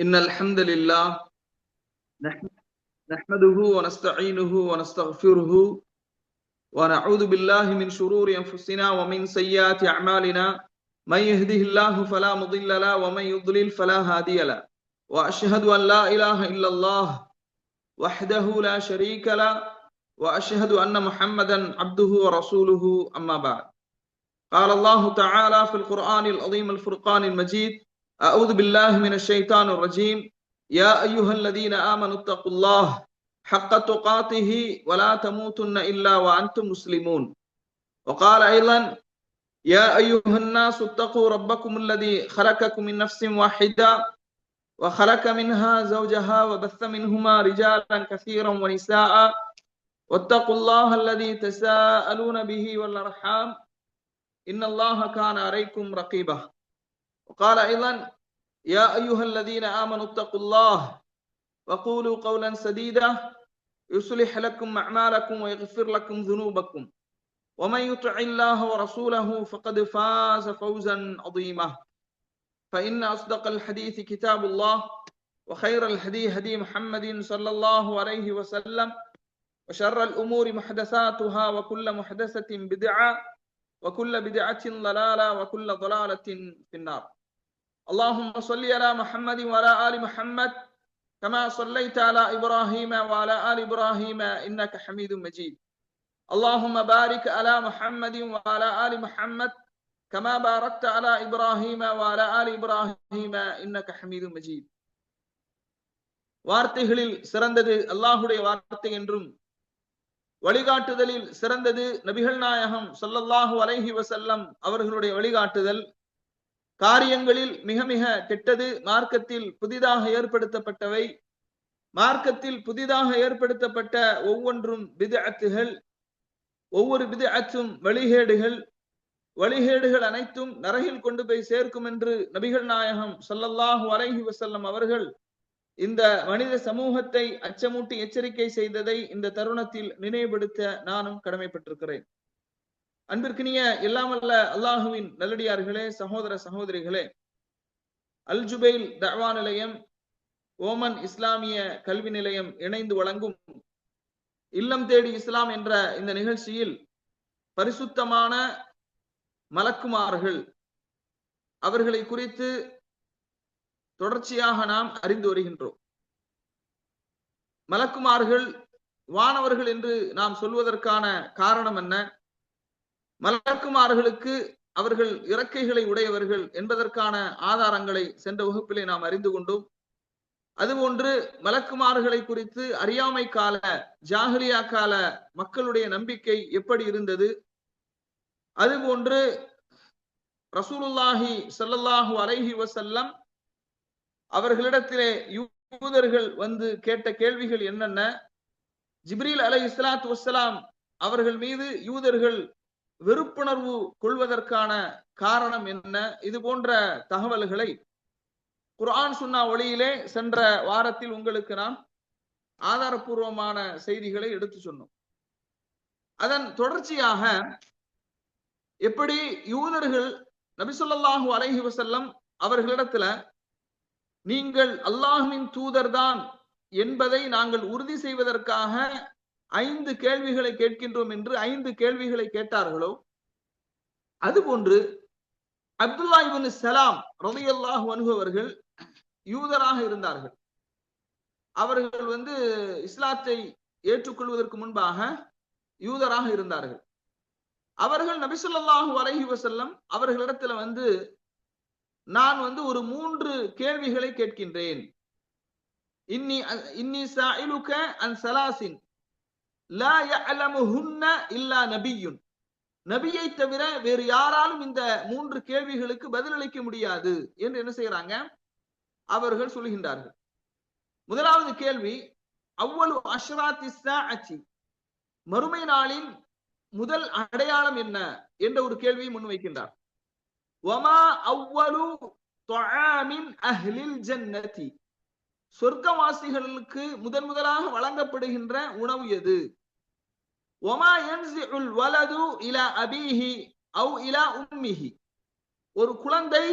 إن الحمد لله نحمده ونستعينه ونستغفره ونعوذ بالله من شرور أنفسنا ومن سيئات أعمالنا من يهده الله فلا مضل له ومن يضلل فلا هادي له وأشهد أن لا إله إلا الله وحده لا شريك له وأشهد أن محمدا عبده ورسوله أما بعد قال الله تعالى في القرآن العظيم الفرقان المجيد أعوذ بالله من الشيطان الرجيم يا أيها الذين آمنوا اتقوا الله حق تقاته ولا تموتن إلا وأنتم مسلمون وقال أيضا يا أيها الناس اتقوا ربكم الذي خلقكم من نفس واحدة وخلق منها زوجها وبث منهما رجالا كثيرا ونساء واتقوا الله الذي تساءلون به والأرحام إن الله كان عليكم رقيبا وقال أيضا يا أيها الذين آمنوا اتقوا الله وقولوا قولا سديدا يصلح لكم أعمالكم ويغفر لكم ذنوبكم ومن يطع الله ورسوله فقد فاز فوزا عظيما فإن أصدق الحديث كتاب الله وخير الهدي هدي محمد صلى الله عليه وسلم وشر الأمور محدثاتها وكل محدثة بدعة وكل بدعة ضلالة وكل ضلالة في النار اللهم صل على محمد وعلى آل محمد كما صليت على إبراهيم وعلى آل إبراهيم إنك حميد مجيد اللهم بارك على محمد وعلى آل محمد كما باركت على إبراهيم وعلى آل إبراهيم إنك حميد مجيد வார்த்தைகளில் சிறந்தது அல்லாஹ்வுடைய வார்த்தை என்றும் வழிகாட்டுதலில் சிறந்தது நபிகள் நாயகம் ஸல்லல்லாஹு அலைஹி வஸல்லம் அவர்களுடைய வழிகாட்டுதல். காரியங்களில் மிக மிக கெட்டது மார்க்கத்தில் புதிதாக ஏற்படுத்தப்பட்டவை. மார்க்கத்தில் புதிதாக ஏற்படுத்தப்பட்ட ஒவ்வொன்றும் பித்அத்துகள். ஒவ்வொரு பித்அத்தும் வழிகேடுகள். வழிகேடுகள் அனைத்தும் நரகில் கொண்டு போய் சேர்க்கும் என்று நபிகள் நாயகம் ஸல்லல்லாஹு அலைஹி வஸல்லம் அவர்கள் இந்த மனித சமூகத்தை அச்சமூட்டி எச்சரிக்கை செய்ததை இந்த தருணத்தில் நினைவுபடுத்த நானும் கடமைப்பட்டிருக்கிறேன். அன்பிற்கினிய எல்லாமல்ல அல்லாஹுவின் நல்லடியார்களே, சகோதர சகோதரிகளே, அல் ஜுபைல் தஅவா நிலையம், ஓமன் இஸ்லாமிய கல்வி நிலையம் இணைந்து வழங்கும் இல்லம் தேடி இஸ்லாம் என்ற இந்த நிகழ்ச்சியில் பரிசுத்தமான மலக்குமார்கள் அவர்களை குறித்து தொடர்ச்சியாக நாம் அறிந்து வருகின்றோம். மலக்குமார்கள் வானவர்கள் என்று நாம் சொல்வதற்கான காரணம் என்ன? மலக்குமார்களுக்கு அவர்கள் இறக்கைகளை உடையவர்கள் என்பதற்கான ஆதாரங்களை சென்ற வகுப்பிலே நாம் அறிந்து கொண்டோம். அதுபோன்று மலக்குமார்களை குறித்து அறியாமை கால ஜாஹிலியா கால மக்களுடைய நம்பிக்கை எப்படி இருந்தது, அதுபோன்று ரசூலுல்லாஹி ஸல்லல்லாஹு அலைஹி வஸல்லம் அவர்களிடத்திலே யூதர்கள் வந்து கேட்ட கேள்விகள் என்னென்ன, ஜிப்ரீல் அலைஹிஸ்ஸலாத்து வஸ்ஸலாம் அவர்கள் மீது யூதர்கள் வெறுப்புணர்வு கொள்வதற்கான காரணம் என்ன, இது போன்ற தகவல்களை குர்ஆன் சுன்னா ஒளியிலே சென்ற வாரத்தில் உங்களுக்கு நாம் ஆதாரபூர்வமான செய்திகளை எடுத்து சொன்னோம். அதன் தொடர்ச்சியாக எப்படி யூதர்கள் நபி ஸல்லல்லாஹு அலைஹி வஸல்லம் அவர்களிடத்துல நீங்கள் அல்லாஹ்வின் தூதர்தான் என்பதை நாங்கள் உறுதி செய்வதற்காக 5 கேள்விகளை கேட்கின்றோம் என்று 5 கேள்விகளை கேட்டார்களோ, அதுபோன்று அப்துல்லா இப்னு ஸலாம் ரலியல்லாஹு அன்ஹு அவர்கள் யூதராக இருந்தார்கள். அவர்கள் வந்து இஸ்லாத்தை ஏற்றுக்கொள்வதற்கு முன்பாக யூதராக இருந்தார்கள். அவர்கள் நபி ஸல்லல்லாஹு அலைஹி வஸல்லம் அவர்களிடத்துல வந்து நான் வந்து ஒரு 3 கேள்விகளை கேட்கின்றேன். இன்னி சாயிலுக அன் ஸலாசின் லா யஅலமுஹுன்ன இல்லா நபியுன். நபியை தவிர வேறு யாராலும் இந்த 3 கேள்விகளுக்கு பதிலளிக்க முடியாது என்று என்ன செய்யறாங்க, அவர்கள் சொல்கின்றார்கள். முதலாவது கேள்வி, அவ்வலு அஷ்ராத்தி ஸாஅத்தி, மறுமை நாளின் முதல் அடையாளம் என்ன என்ற ஒரு கேள்வியை முன்வைக்கின்றார். வமா அவ்வலு துஆமின் அஹ்லில் ஜன்னதி, சொர்க்கவாசிகளுக்கு முதலாக வழங்கப்படுகின்ற உணவு எது? வமா யன்ஸிஉல் வலது இலா அபீஹி அவ் இலா உம்மிஹி, ஒரு குழந்தை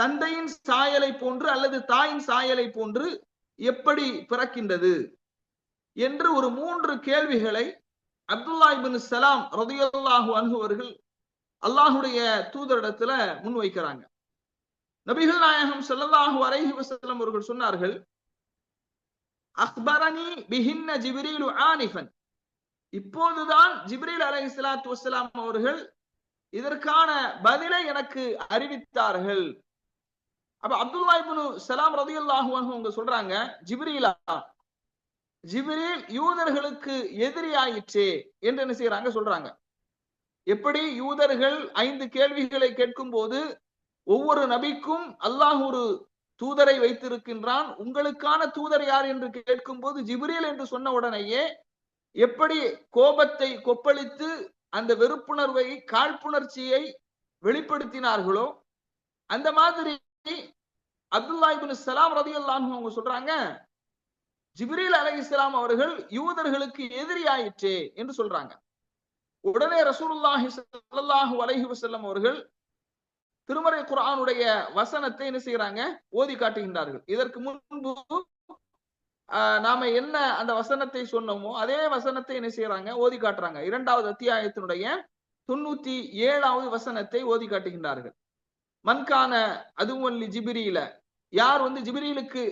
தந்தையின் சாயலை போன்று அல்லது தாயின் சாயலை போன்று எப்படி பிறக்கின்றது என்று ஒரு 3 கேள்விகளை அப்துல்லா இப்னு சலாம் ரலியல்லாஹு அன்ஹு அவர்கள் அல்லாஹுடைய தூதரிடத்துல முன்வைக்கிறாங்க. நபிகள் நாயகம் ஸல்லல்லாஹு அலைஹி வஸல்லம் அவர்கள் சொன்னார்கள், அக்பரனி பிஹின்ன ஜிப்ரீல் ஆனிஃபன், இப்போதுதான் ஜிப்ரீல் அலைஹிஸ்ஸலாத்து வஸ்ஸலாம் அவர்கள் இதற்கான பதிலை எனக்கு அறிவித்தார்கள். அப்ப அப்துல்லா இப்னு சலாம் ரலியல்லாஹு அன்ஹு அவங்க சொல்றாங்க, ஜிப்ரீலா, ஜிப்ரீல் யூதர்களுக்கு எதிரியாயிற்றே என்று என்ன செய்யறாங்க சொல்றாங்க. எப்படி யூதர்கள் 5 கேள்விகளை கேட்கும் போது ஒவ்வொரு நபிக்கும் அல்லாஹ் ஒரு தூதரை வைத்திருக்கின்றான், உங்களுக்கான தூதர் யார் என்று கேட்கும் போது ஜிப்ரீல் என்று சொன்ன உடனேயே எப்படி கோபத்தை கொப்பளித்து அந்த வெறுப்புணர்வை காழ்ப்புணர்ச்சியை வெளிப்படுத்தினார்களோ அந்த மாதிரி அப்துல்லா இப்னு சலாம் ரலியல்லாஹு அன்ஹு அவங்க சொல்றாங்க, ஜிப்ரீல் அலைஹிஸ்ஸலாம் அவர்கள் யூதர்களுக்கு எதிரியாயிற்றே என்று சொல்றாங்க. உடனே ரசூலுல்லாஹி ஸல்லல்லாஹு அலைஹி வஸல்லம் அவர்கள் திருமறை குர்ஆனுடைய வசனத்தை என்ன செய்யறாங்க ஓதி காட்டுகின்றார்கள். இதற்கு முன்பு நாம என்ன அந்த வசனத்தை சொன்னோமோ அதே வசனத்தை என்ன செய்யறாங்க ஓதி காட்டுறாங்க. 2வது அத்தியாயத்தினுடைய 97வது வசனத்தை ஓதி காட்டுகின்றார்கள். மன்கான அதுவல்லி ஜிப்ரீல, யார் ஜிப்ரீலுக்கு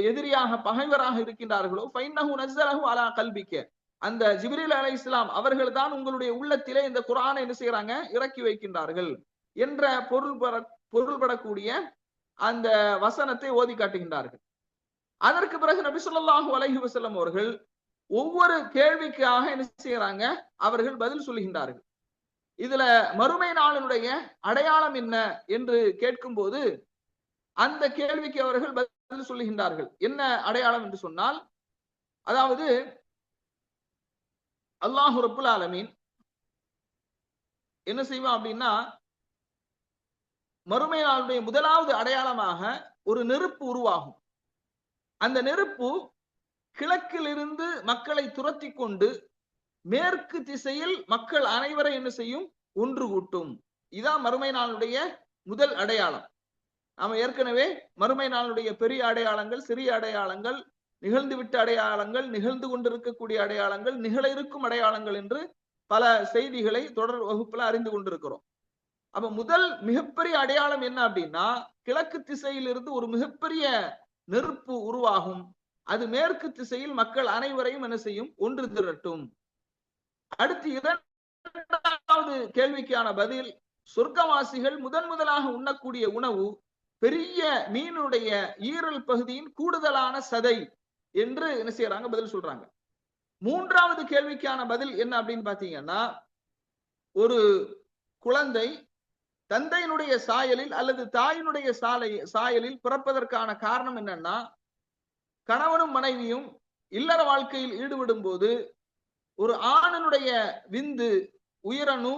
எதிரியாக பகைவராக இருக்கின்றார்களோ ஃபைன்னஹு நஸ்ஸலஹு அலா கல்பிக்க, அந்த ஜிப்ரீல் அலைஹிஸ்ஸலாம் அவர்கள் தான் உங்களுடைய உள்ளத்திலே இந்த குர்ஆனை என்ன செய்யறாங்க இறக்கி வைக்கின்றார்கள் என்ற பொருள்படக்கூடிய அந்த வசனத்தை ஓதி காட்டுகின்றார்கள். அதற்கு பிறகு நபி ஸல்லல்லாஹு அலைஹி வஸல்லம் அவர்கள் ஒவ்வொரு கேள்விக்காக என்ன செய்யறாங்க அவர்கள் பதில் சொல்லுகின்றார்கள். இதுல மறுமை நாளினுடைய அடையாளம் என்ன என்று கேட்கும் போது அந்த கேள்விக்கு அவர்கள் பதில் சொல்லுகின்றார்கள். என்ன அடையாளம் என்று சொன்னால், அதாவது அல்லாஹ் ரப்புல் ஆலமீன் என்ன செய்வான் அப்படின்னா, மறுமை நாளுடைய முதலாவது அடையாளமாக ஒரு நெருப்பு உருவாகும். அந்த நெருப்பு கிழக்கிலிருந்து மக்களை துரத்தி கொண்டு மேற்கு திசையில் மக்கள் அனைவரை என்ன செய்யும் ஒன்று கூட்டும். இதான் மறுமை நாளுடைய முதல் அடையாளம். நாம ஏற்கனவே மறுமை நாளுடைய பெரிய அடையாளங்கள், சிறிய அடையாளங்கள், நிகழ்ந்துவிட்ட அடையாளங்கள், நிகழ்ந்து கொண்டிருக்கக்கூடிய அடையாளங்கள், நிகழ இருக்கும் அடையாளங்கள் என்று பல செய்திகளை தொடர் வகுப்புல அறிந்து கொண்டிருக்கிறோம். அப்ப முதல் மிகப்பெரிய அடையாளம் என்ன அப்படின்னா, கிழக்கு திசையிலிருந்து ஒரு மிகப்பெரிய நெருப்பு உருவாகும். அது மேற்கு திசையில் மக்கள் அனைவரையும் என்ன செய்யும் ஒன்று திரட்டும். அடுத்து 2வது கேள்விக்கான பதில், சொர்க்கவாசிகள் முதலாக உண்ணக்கூடிய உணவு பெரிய மீனுடைய ஈரல் பகுதியின் கூடுதலான சதை என்று என்ன செய்யறாங்க பதில் சொல்றாங்க. 3வது கேள்விக்கான பதில் என்ன அப்படின்னு பாத்தீங்கன்னா, ஒரு குழந்தை தந்தையினுடைய சாயலில் அல்லது தாயினுடைய சாயலில் பிறப்பதற்கான காரணம் என்னன்னா, கணவனும் மனைவியும் இல்லற வாழ்க்கையில் ஈடுபடும் போது ஒரு ஆணினுடைய விந்து உயிரணு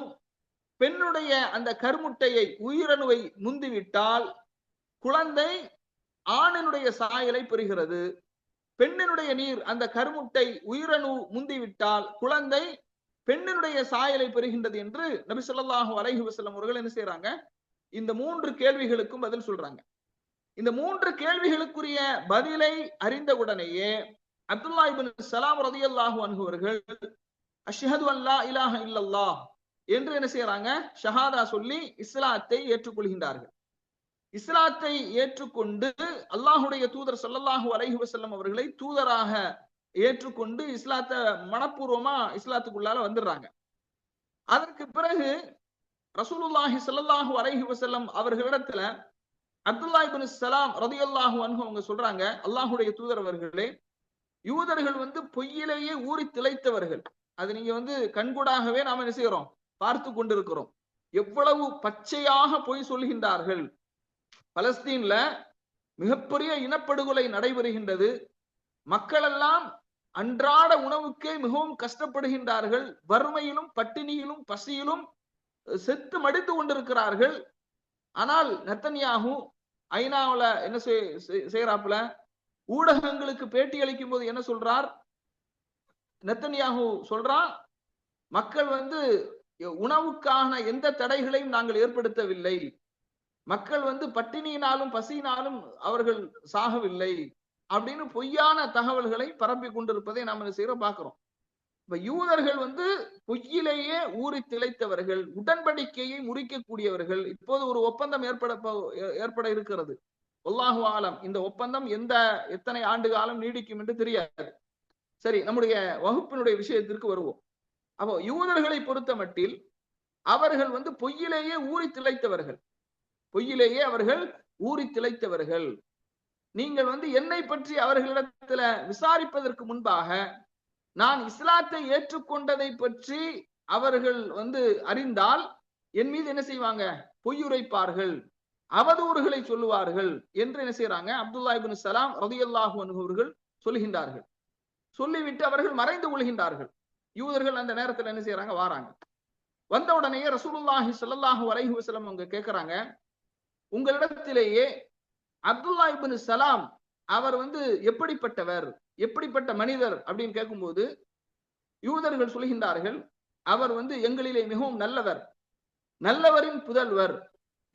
பெண்ணுடைய அந்த கருமுட்டையை உயிரணுவை முந்திவிட்டால் குழந்தை ஆணினுடைய சாயலை பெறுகிறது. பெண்ணினுடைய நீர் அந்த கருமுட்டை உயிரணு முந்திவிட்டால் குழந்தை பெண்ணினுடைய சாயலை பெறுகின்றது என்று நபி ஸல்லல்லாஹு அலைஹி வஸல்லம் அவர்கள் என்ன செய்யறாங்க இந்த 3 கேள்விகளுக்கும் பதில் சொல்றாங்க. இந்த 3 கேள்விகளுக்குரிய பதிலை அறிந்தவுடனேயே அப்துல்லா இப்னு சலாம் ரலியல்லாஹு அன்ஹு அவர்கள் அஷ்ஹது அல்லா இலாஹ இல்லல்லாஹ் என்று என்ன செய்யறாங்க ஷஹாதா சொல்லி இஸ்லாத்தை ஏற்றுக்கொள்கின்றார்கள். இஸ்லாத்தை ஏற்றுக்கொண்டு அல்லாஹுடைய தூதர் ஸல்லல்லாஹு அலைஹி வஸல்லம் அவர்களை தூதராக ஏற்றுக்கொண்டு இஸ்லாத்தை மனப்பூர்வமா இஸ்லாத்துக்குள்ளால வந்துடுறாங்க. அதற்கு பிறகு ரசூலுல்லாஹி ஸல்லல்லாஹு அலைஹி வஸல்லம் அவர்களிடத்துல அப்துல்லா இப்னு சலாம் ரலியல்லாஹு அன்ஹு அவங்க சொல்றாங்க, அல்லாஹுடைய தூதர் அவர்களே, யூதர்கள் பொய்யிலேயே ஊறி திளைத்தவர்கள். அது நீங்க கண்கூடாகவே நாம என்ன செய்யறோம் பார்த்து கொண்டிருக்கிறோம். எவ்வளவு பச்சையாக பொய் சொல்கின்றார்கள். பலஸ்தீன்ல மிகப்பெரிய இனப்படுகொலை நடைபெறுகின்றது. மக்கள் எல்லாம் அன்றாட உணவுக்கே மிகவும் கஷ்டப்படுகின்றார்கள். வறுமையிலும் பட்டினியிலும் பசியிலும் செத்து மடித்து கொண்டிருக்கிறார்கள். ஆனால் நெத்தன்யாஹு ஐநாவுல என்ன செய்யறாப்புல ஊடகங்களுக்கு பேட்டி அளிக்கும் போது என்ன சொல்றார், நெத்தன்யாஹு சொல்றான், மக்கள் உணவுக்கான எந்த தடைகளையும் நாங்கள் ஏற்படுத்தவில்லை. மக்கள் பட்டினியினாலும் பசியினாலும் அவர்கள் சாகவில்லை அப்படின்னு பொய்யான தகவல்களை பரப்பி கொண்டிருப்பதை நாம் என்ன செய்யறோம் பார்க்கிறோம். இப்ப யூதர்கள் பொய்யிலேயே ஊறி திளைத்தவர்கள், உடன்படிக்கையை முறிக்கக்கூடியவர்கள். இப்போது ஒரு ஒப்பந்தம் ஏற்பட இருக்கிறது. அல்லாஹு ஆலம், இந்த ஒப்பந்தம் எத்தனை ஆண்டு காலம் நீடிக்கும் என்று தெரியாது. சரி, நம்முடைய வகுப்பினுடைய விஷயத்திற்கு வருவோம். அப்போ யூதர்களை பொறுத்த மட்டில் அவர்கள் பொய்யிலேயே ஊறி திளைத்தவர்கள், பொய்யிலேயே அவர்கள் ஊறி திளைத்தவர்கள். நீங்கள் என்னை பற்றி அவர்களிடத்துல விசாரிப்பதற்கு முன்பாக நான் இஸ்லாத்தை ஏற்றுக்கொண்டதை பற்றி அவர்கள் அறிந்தால் என் மீது என்ன செய்வாங்க? பொய்யுரைப்பார்கள், அவதூறுகளை சொல்லுவார்கள் என்று என்ன செய்யறாங்க? அப்துல்லா இப்னு சலாம் ரலியல்லாஹு அன்ஹு அவர்கள் சொல்லுகின்றார்கள். சொல்லிவிட்டு அவர்கள் மறைந்து கொள்கின்றார்கள். யூதர்கள் அந்த நேரத்தில் என்ன செய்யறாங்க? வாராங்க. வந்த உடனே ரசூலுல்லாஹி ஸல்லல்லாஹு அலைஹி வஸல்லம் அவங்க கேட்கிறாங்க, உங்களிடத்திலேயே அப்துல்லா இப்னு சலாம் அவர் எப்படிப்பட்டவர், எப்படிப்பட்ட மனிதர் அப்படின்னு கேட்கும்போது யூதர்கள் சொல்கின்றார்கள், அவர் எங்களிலே மிகவும் நல்லவர், நல்லவரின் புதல்வர்,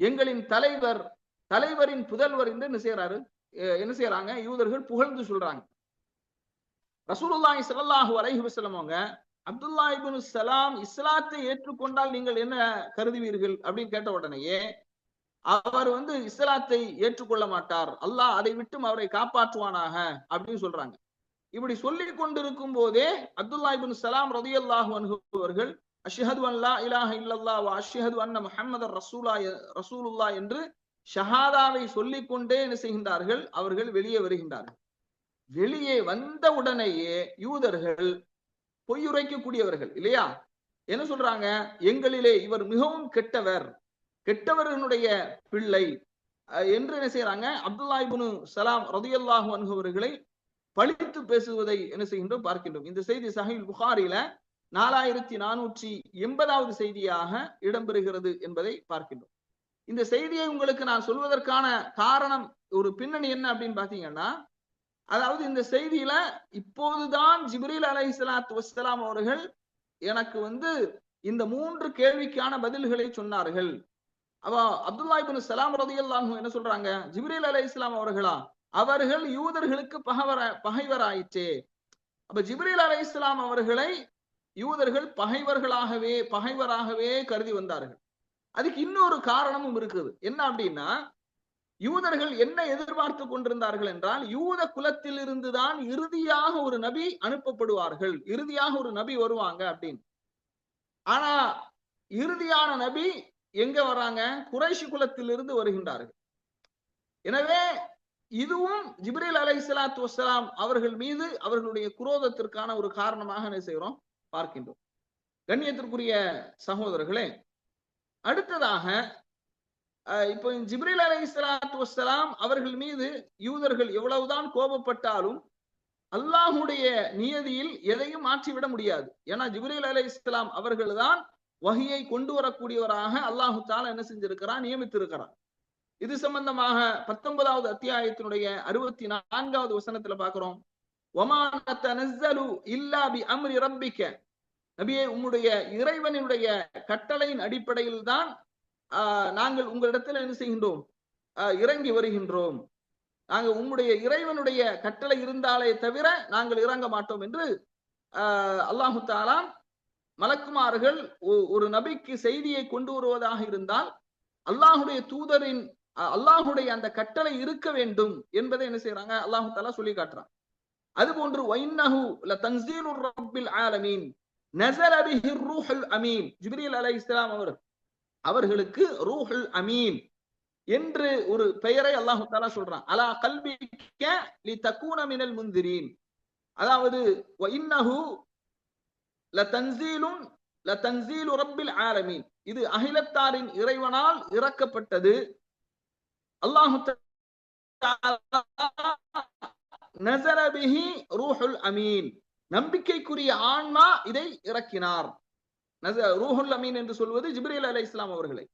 எங்களின் தலைவர், தலைவரின் புதல்வர் என்று என்ன செய்யறாங்க? யூதர்கள் புகழ்ந்து சொல்றாங்க. ரசூலுல்லாஹி ஸல்லல்லாஹு அலைஹி வஸல்லம் அவங்க அப்துல்லா இப்னு சலாம் இஸ்லாத்தை ஏற்றுக்கொண்டால் நீங்கள் என்ன கருதுவீர்கள் அப்படின்னு கேட்ட உடனேயே அவர் இஸ்லாத்தை ஏற்றுக்கொள்ள மாட்டார், அல்லாஹ் அதை விட்டும் அவரை காப்பாற்றுவானாக அப்படின்னு சொல்றாங்க. இப்படி சொல்லிக் கொண்டிருக்கும் போதே அப்துல்லா இப்னு சலாம் ரலியல்லாஹு அன்ஹு அவர்கள் அஷ்ஹது அன் லா இலாஹ இல்லல்லாஹ் வ அஷ்ஹது அன்ன முஹம்மதர் ரசூலுல்லாஹ் என்று ஷஹாதாவை சொல்லிக் கொண்டே என்ன செய்கின்றார்கள்? அவர்கள் வெளியே வருகின்றார்கள். வெளியே வந்த உடனேயே யூதர்கள் பொய்யுரைக்கக்கூடியவர்கள் இல்லையா, என்ன சொல்றாங்க? எங்களிலே இவர் மிகவும் கெட்டவர், கெட்டவர்களுடைய பிள்ளை என்று என்ன செய்யறாங்க? அப்துல்லா இப்னு சலாம் ரலியல்லாஹு அன்ஹு அவர்களை பழித்து பேசுவதை என்ன செய்கின்றோம்? பார்க்கின்றோம். இந்த செய்தி சஹீஹ் புகாரில 4480வது செய்தியாக இடம்பெறுகிறது என்பதை பார்க்கின்றோம். இந்த செய்தியை உங்களுக்கு நான் சொல்வதற்கான காரணம், ஒரு பின்னணி என்ன அப்படின்னு பாத்தீங்கன்னா, அதாவது இந்த செய்தியில இப்போதுதான் ஜிப்ரீல் அலைஹிஸ்ஸலாத்து வஸ்ஸலாம் அவர்கள் எனக்கு இந்த 3 கேள்விக்கான பதில்களை சொன்னார்கள். அப்துல்லா இப்னு சலாம் ரலியல்லாஹு அன்ஹு என்ன சொல்றாங்க? ஜிப்ரீல் அலைஹிஸ்ஸலாம் அவர்களா? அவர்கள் யூதர்களுக்கு பகைவராயிற்றே. அப்ப ஜிப்ரீல் அலைஹிஸ்ஸலாம் அவர்களை யூதர்கள் பகைவராகவே கருதி வந்தார்கள். அதுக்கு இன்னொரு காரணமும் இருக்குது. என்ன அப்படின்னா, யூதர்கள் என்ன எதிர்பார்த்து கொண்டிருந்தார்கள் என்றால், யூத குலத்தில் இருந்துதான் இறுதியாக ஒரு நபி அனுப்பப்படுவார்கள், இறுதியாக ஒரு நபி வருவாங்க அப்படின்னு. ஆனா இறுதியான நபி எங்க வர்றாங்க? குறைஷி குலத்திலிருந்து வருகின்றார்கள். எனவே இதுவும் ஜிப்ரீல் அலைஹிஸ்ஸலாத்து வஸ்ஸலாம் அவர்கள் மீது அவர்களுடைய குரோதத்திற்கான ஒரு காரணமாக என்ன செய்கிறோம்? பார்க்கின்றோம். கண்ணியத்திற்குரிய சகோதரர்களே, அடுத்ததாக இப்போ ஜிப்ரீல் அலைஹிஸ்ஸலாத்து வஸ்ஸலாம் அவர்கள் மீது யூதர்கள் எவ்வளவுதான் கோபப்பட்டாலும் அல்லாஹுடைய நியதியில் எதையும் மாற்றிவிட முடியாது. ஏன்னா ஜிப்ரீல் அலைஹிஸ்ஸலாம் அவர்கள் தான் வஹியை கொண்டு வரக்கூடியவராக அல்லாஹு தஆலா என்ன செஞ்சிருக்கிறார்? நியமித்திருக்கிறார். இது சம்பந்தமாக 19வது அத்தியாயத்தினுடைய 64வது வசனத்துல பார்க்கிறோம், வமா நதனஸ்ஸலு இல்லா பி அம்ரி ரப்பிக, நபியே உம்முடைய இறைவனுடைய கட்டளையின் அடிப்படையில் தான் நாங்கள் உங்களிடத்தில் என்ன செய்கின்றோம்? இறங்கி வருகின்றோம். நாங்கள் உம்முடைய இறைவனுடைய கட்டளை இருந்தாலே தவிர நாங்கள் இறங்க மாட்டோம் என்று அல்லாஹு தஆலா மலக்குமார்கள் ஒரு நபிக்கு செய்தியை கொண்டு வருவதாக இருந்தால் அல்லாஹுடைய தூதரின் அல்லாஹுடைய அந்த கட்டளை இருக்க வேண்டும் என்பதை என்ன செய்யறாங்க? அல்லாஹு தஆலா சொல்லி காட்டுறான். அதுபோன்று வைன்னஹு லதன்ஸீலுர் ரப்பில் ஆலமீன் நஸல பிஹி ரூஹுல் அமீன், ஜிப்ரீல் அலைஹிஸ்ஸலாம் அவர்களுக்கு ரூஹுல் அமீன் என்று ஒரு பெயரை அல்லாஹு தஆலா சொல்றான். அலா கல்பிக லிதகூன மினல் முன்திரீன், அதாவது வைன்னஹு லதன்ஸீலு ரப்பில் ஆலமீன், இது அகிலத்தாரின் இறைவனால் இறக்கப்பட்டது. அல்லாஹு தஆலா நஸல பிஹி ரூஹுல் அமீன், நம்பிக்கைக்குரிய ஆன்மா இதை இறக்கினார். ரூஹுல் அமீன் என்று சொல்வது ஜிப்ரீல் அலைஹிஸ்ஸலாம் அவர்களை.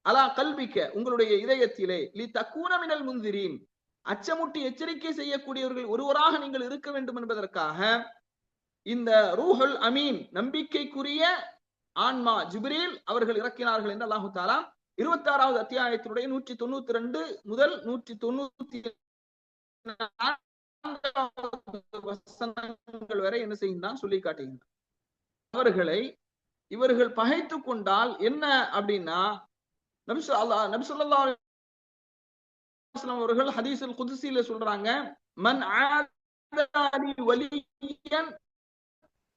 அலா கல்பிக்க, உங்களுடைய இதயத்திலே, லிதகூன மினல் முன்திரீன், அச்சமுட்டி எச்சரிக்கை செய்யக்கூடியவர்கள் ஒருவராக நீங்கள் இருக்க வேண்டும் என்பதற்காக இந்த ரூஹுல் அமீன், நம்பிக்கைக்குரிய ஆன்மா ஜிப்ரீல் அவர்கள் இறக்கினார்கள் என்று அல்லாஹு தஆலா 26வது அத்தியாயத்தினுடைய 192 முதல் 194 வசனங்கள் வரை என்ன செய்யுதான் சொல்லி காட்டுகின்றார். அவர்களை இவர்கள் பகைத்து கொண்டால் என்ன அப்படின்னா, நபி ஸல்லல்லாஹு அலைஹி வஸல்லம் அவர்கள் ஹதீஸுல் குத்ஸில சொல்றாங்க, மன் ஆதலி வலியன்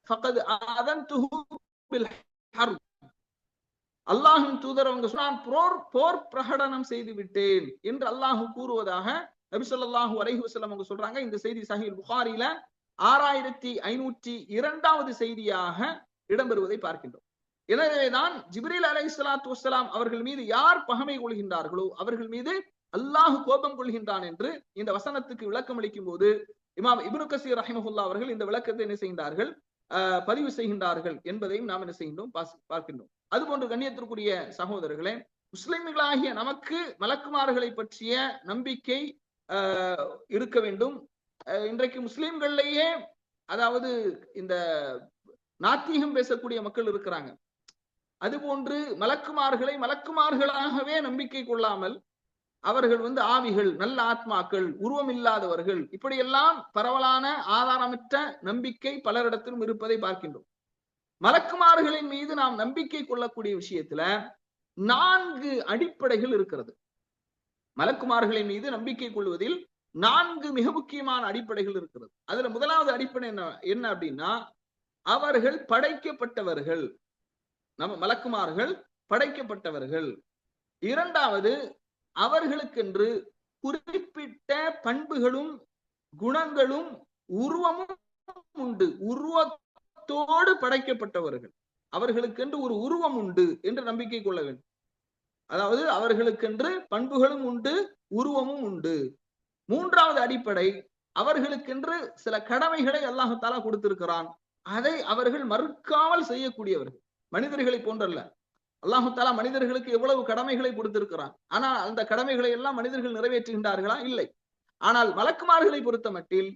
ஃபகத் ஆதன்துஹு பில் ஹர்ப். அல்லாஹ்வின் தூதர் அவங்க சொன்னான், போர் பிரகடனம் செய்து விட்டேன் என்று அல்லாஹ் கூறுவதாக நபி ஸல்லல்லாஹு அலைஹி வஸல்லம் அவங்க சொல்றாங்க. இந்த செய்தி சஹீஹ் புகாரில 6502வது செய்தியாக இடம்பெறுவதை பார்க்கின்றோம். எனவேதான் ஜிப்ரீல் அலைஹிஸ்ஸலாத்து வஸ்ஸலாம் அவர்கள் மீது யார் பகமை கொள்கின்றார்களோ அவர்கள் மீது அல்லாஹ் கோபம் கொள்கின்றான் என்று இந்த வசனத்துக்கு விளக்கம் அளிக்கும் போது இமாம் இப்னு கஸீர் ரஹிமஹுல்லாஹ் அவர்கள் இந்த விளக்கத்தை என்ன செய்கின்றார்கள், பதிவு செய்கின்றார்கள் என்பதையும் நாம் என்ன செய்கின்றோம் பார்க்கின்றோம். அதுபோன்று கண்ணியத்திற்குரிய சகோதரர்களே, முஸ்லிம்களாகிய நமக்கு மலக்குமார்களை பற்றிய நம்பிக்கை இருக்க வேண்டும். இன்றைக்கு முஸ்லிம்கள்லேயே அதாவது இந்த நாத்திகம் பேசக்கூடிய மக்கள் இருக்கிறாங்க. அதுபோன்று மலக்குமார்களை மலக்குமார்களாகவே நம்பிக்கை கொள்ளாமல் அவர்கள் ஆவிகள், நல்ல ஆத்மாக்கள், உருவம் இல்லாதவர்கள், இப்படியெல்லாம் பரவலான ஆதாரமற்ற நம்பிக்கை பலரிடத்திலும் இருப்பதை பார்க்கின்றோம். மலக்குமார்களின் மீது நாம் நம்பிக்கை கொள்ளக்கூடிய விஷயத்துல 4 அடிப்படைகள் இருக்கிறது. மலக்குமார்களின் மீது நம்பிக்கை கொள்வதில் 4 மிக முக்கியமான அடிப்படைகள் இருக்கிறது. அதுல முதலாவது அடிப்படை என்ன அப்படின்னா, அவர்கள் படைக்கப்பட்டவர்கள். நம்ம மலக்குமார்கள் படைக்கப்பட்டவர்கள். இரண்டாவது, அவர்களுக்கென்று குறிப்பிட்ட பண்புகளும் குணங்களும் உருவமும் உண்டு. உருவத்தோடு படைக்கப்பட்டவர்கள். அவர்களுக்கென்று ஒரு உருவம் உண்டு என்று நம்பிக்கை கொள்ள வேண்டும். அதாவது அவர்களுக்கென்று பண்புகளும் உண்டு, உருவமும் உண்டு. மூன்றாவது அடிப்படை, அவர்களுக்கென்று சில கடமைகளை அல்லாஹ் தஆலா கொடுத்திருக்கிறான். அதை அவர்கள் மறுக்காமல் செய்யக்கூடியவர்கள். மனிதர்களை போன்றல்ல. அல்லாஹ் தஆலா மனிதர்களுக்கு எவ்வளவு கடமைகளை கொடுத்திருக்கிறான். ஆனால் அந்த கடமைகளை எல்லாம் மனிதர்கள் நிறைவேற்றுகின்றார்களா? இல்லை. ஆனால் மலக்குமார்களை பொறுத்த மட்டில்